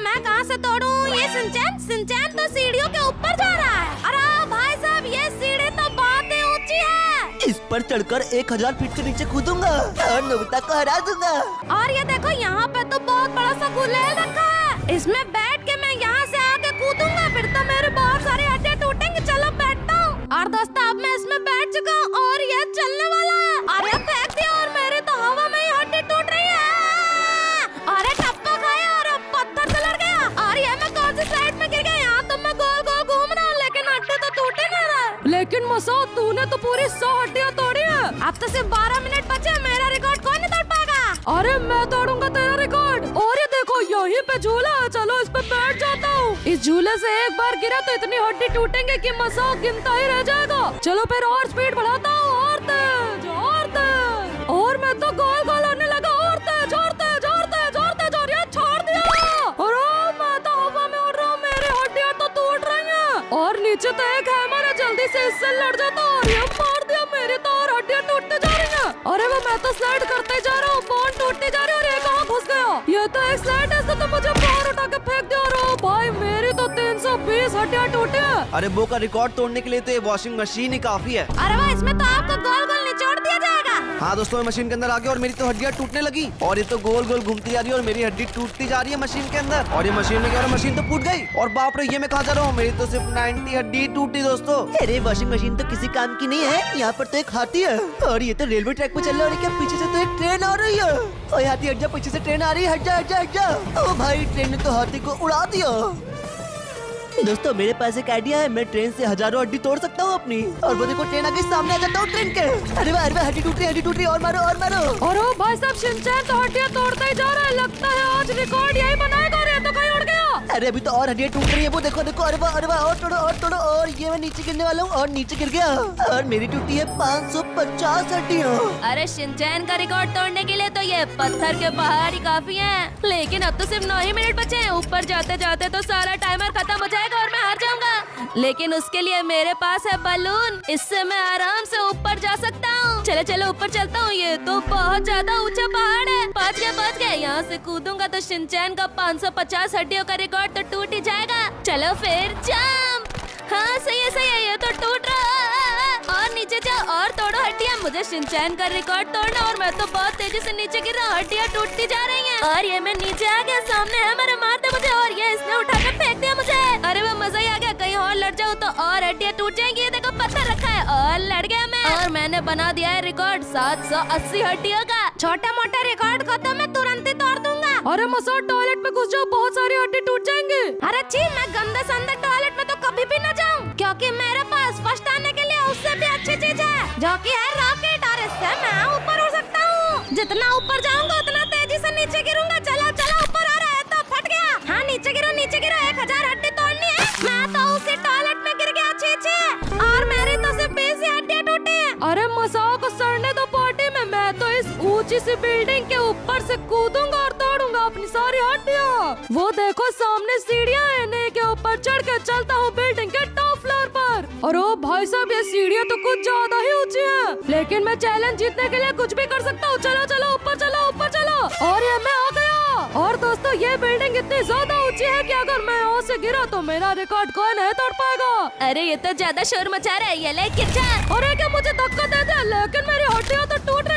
मैं कहाँ से तोड़ूं? ये सिंचैन तो सीढ़ियों के ऊपर जा रहा है। अरे भाई साहब ये सीढ़ी तो बहुत ही ऊंची है। इस पर चढ़कर 1000 फीट के नीचे कूदूंगा और नोबिता को हरा दूंगा। और ये देखो यहाँ पे तो बहुत बड़ा सा गुलेल रखा है, इसमें बैठ के मैं यहाँ से आगे कूदूंगा, फिर तो मेरे बहुत सारे हड्डियाँ टूटेंगे। चलो बैठता हूँ। और दोस्तों अब मैं इसमें बैठ चुका हूँ और ये चलने वाला है। अरे फेंक दिया और मेरी तो हवा में ही हड्डी टूट रही है। अरे टप्पा खाया और पत्थर से लड़ गया। और ये मैं कौन सी स्लाइड में गिर गया? यहाँ तो मैं गोल गोल घूम रहा हूँ, लेकिन हड्डी तो टूटे नहीं रहा। लेकिन मसो तूने तो पूरी 100 हड्डियाँ तोड़ी है। अब तो सिर्फ 12 मिनट बचे, मेरा रिकॉर्ड कौन नहीं तोड़ पाएगा। अरे मैं तोड़ूंगा तेरा रिकॉर्ड। और ये देखो यहीं पे झूला है, चलो इस पे बैठ जाता हूँ। इस झूले से एक बार गिरा तो इतनी हड्डी टूटेंगे कि मसो गिनता ही रह जाएगा। चलो फिर और स्पीड बढ़ाता हूँ, और तेज और तेज। और मैं तो गोल गोल होने लगा, और तेज और तेज और तेज और तेज। और ये छोड़ दिया। और मैं तो हवा में उड़ रहा हूँ, मेरी हड्डियाँ तो टूट रही हैं। और नीचे तो एक हैमर है, जल्दी से इससे लड़ जाता हूँ। और ये मार दिया, मेरी तो और हड्डियाँ टूटते जा रही हैं। अरे वो मैं तो स्लाइड करते जा रहा हूँ, फोन टूटते जा रही है। और ये कहाँ घुस गया? ये तो एक स्लाइड है, तो मुझे बाहर उठा के फेंक दिया। और भाई मेरी तो 320 हड्डियाँ टूटी हैं। अरे वो का रिकॉर्ड तोड़ने के लिए तो ये वॉशिंग मशीन ही काफी है। अरे वाह, इसमें तो आपको गोल गोल निचोड़ दिया जाएगा। हाँ दोस्तों, मैं मशीन के अंदर आ गया और मेरी तो हड्डियाँ टूटने लगी। और ये तो गोल गोल घूमती जा रही है और मेरी हड्डी टूटती जा रही है मशीन के अंदर। और ये मशीन में क्या हो रहा है? मशीन तो फूट गई। और बाप रे, ये मैं कहाँ जा रहा हूँ? मेरी तो सिर्फ 90 हड्डी टूटी दोस्तों। अरे वॉशिंग मशीन तो किसी काम की नहीं है, यहाँ पर तो एक हाथी है। और ये तो रेलवे ट्रैक पे चल रहा है। और क्या पीछे से तो एक ट्रेन आ रही है। और हाथी हट जा, पीछे से ट्रेन आ रही है, हट जा हट जा हट जा। ओ भाई, ट्रेन ने तो हाथी को उड़ा दिया। दोस्तों मेरे पास एक आइडिया है, मैं ट्रेन से हजारों हड्डी तोड़ सकता हूँ अपनी। और वो देखो ट्रेन आगे सामने आ जाता हूँ ट्रेन के। अरे वाह हड्डी टूट रही, और मारो और मारो। और ओ भाई साहब शिनचैन तो हड्डियाँ तोड़ता ही जा रहा है। लगता है आज रिकॉर्ड यही बनाएगा। और ये तो कहीं उड़ गया। अरे अभी तो और हड्डियां टूट रही है, वो देखो देखो, अरे वाह और तोड़ो और ये मैं नीचे गिरने वाला हूँ और नीचे गिर गया और मेरी टूटी है 550 हड्डियां। अरे शिनचैन का रिकॉर्ड तोड़ने के लिए तो ये पत्थर के पहाड़ ही काफी हैं। लेकिन अब तो सिर्फ 9 ही मिनट बचे हैं। ऊपर जाते जाते तो सारा टाइमर खत्म हो जाएगा और मैं हार जाऊंगा। लेकिन उसके लिए मेरे पास है बलून, इससे मैं आराम से ऊपर जा सकता हूँ। चलो चलो ऊपर चलता हूँ, ये तो बहुत ज्यादा ऊंचा पहाड़ है। पहुँच गया। यहाँ से कूदूंगा तो शिनचैन का 550 हड्डियों का रिकॉर्ड तो टूट ही जाएगा। चलो फिर जंप। हाँ सही है, ये तो टूट रहा है। और नीचे जाओ और तोड़ो हड्डियाँ। मुझे शिनचैन का रिकॉर्ड तोड़ना और मैं तो बहुत तेजी से नीचे गिर रहा हूँ। हड्डियाँ टूटती जा रही हैं। और ये मैं नीचे आ गया, सामने है मेरे, मार दे मुझे। और ये इसने उठा के फेंक दिया मुझे। अरे मैं मजा ही आ गया, कहीं और लड़ जाऊँ तो और हड्डियाँ टूट जाएंगी। ये देखो पत्थर रखा है और लड़ गया मैं। और मैंने बना दिया है रिकॉर्ड 780 हड्डियों का। छोटा मोटा रिकॉर्ड को तो मैं तुरंत ही तोड़ दूंगा। अरे मसोद टॉयलेट में घुस जाओ, बहुत सारी हड्डी टूट जाएंगे। अरे छी, मैं गंदे संदे टॉयलेट में तो कभी भी न जाऊं, क्योंकि मेरे पास फर्स्ट आने के लिए उससे भी अच्छी चीज है, जो कि है रॉकेट। और इससे मैं ऊपर उड़ सकता हूँ। जितना ऊपर जाऊंगा उतना तेजी से नीचे गिरूंगा। चलो ऊपर आ रहा है तो फट गया। हाँ नीचे गिरो 1000 हड्डी तोड़नी है। मैं तो उसी टॉयलेट में गिर गया। छी और मेरी तो सिर्फ 20 हड्डियाँ टूटी हैं। अरे मसाओ को सड़ने दो पार्टी में। मैं तो इस ऊंची सी बिल्डिंग के ऊपर से कूदूंगा और तोड़ूंगा अपनी सारी हड्डियाँ। वो देखो सामने सीढ़ियाँ हैं, इन्हीं के ऊपर चढ़ के चलता हूँ बिल्डिंग के टॉप फ्लोर पर। और ओ भाई साहब, ये सीढ़ियाँ तो कुछ ज्यादा ही ऊंची हैं, लेकिन मैं चैलेंज जीतने के लिए कुछ भी कर सकता हूँ। चलो ऊपर चलो। और ये मैं आ गया। और दोस्तों, ये बिल्डिंग इतनी ज्यादा ऊंची है कि अगर मैं यहाँ से गिरा तो मेरा रिकॉर्ड कोई नहीं तोड़ पाएगा। अरे ये तो ज्यादा शोर मचा रहा है, ये ले गिर जा। अरे क्या मुझे धक्का दे दिया, लेकिन मेरी हड्डियाँ तो टूट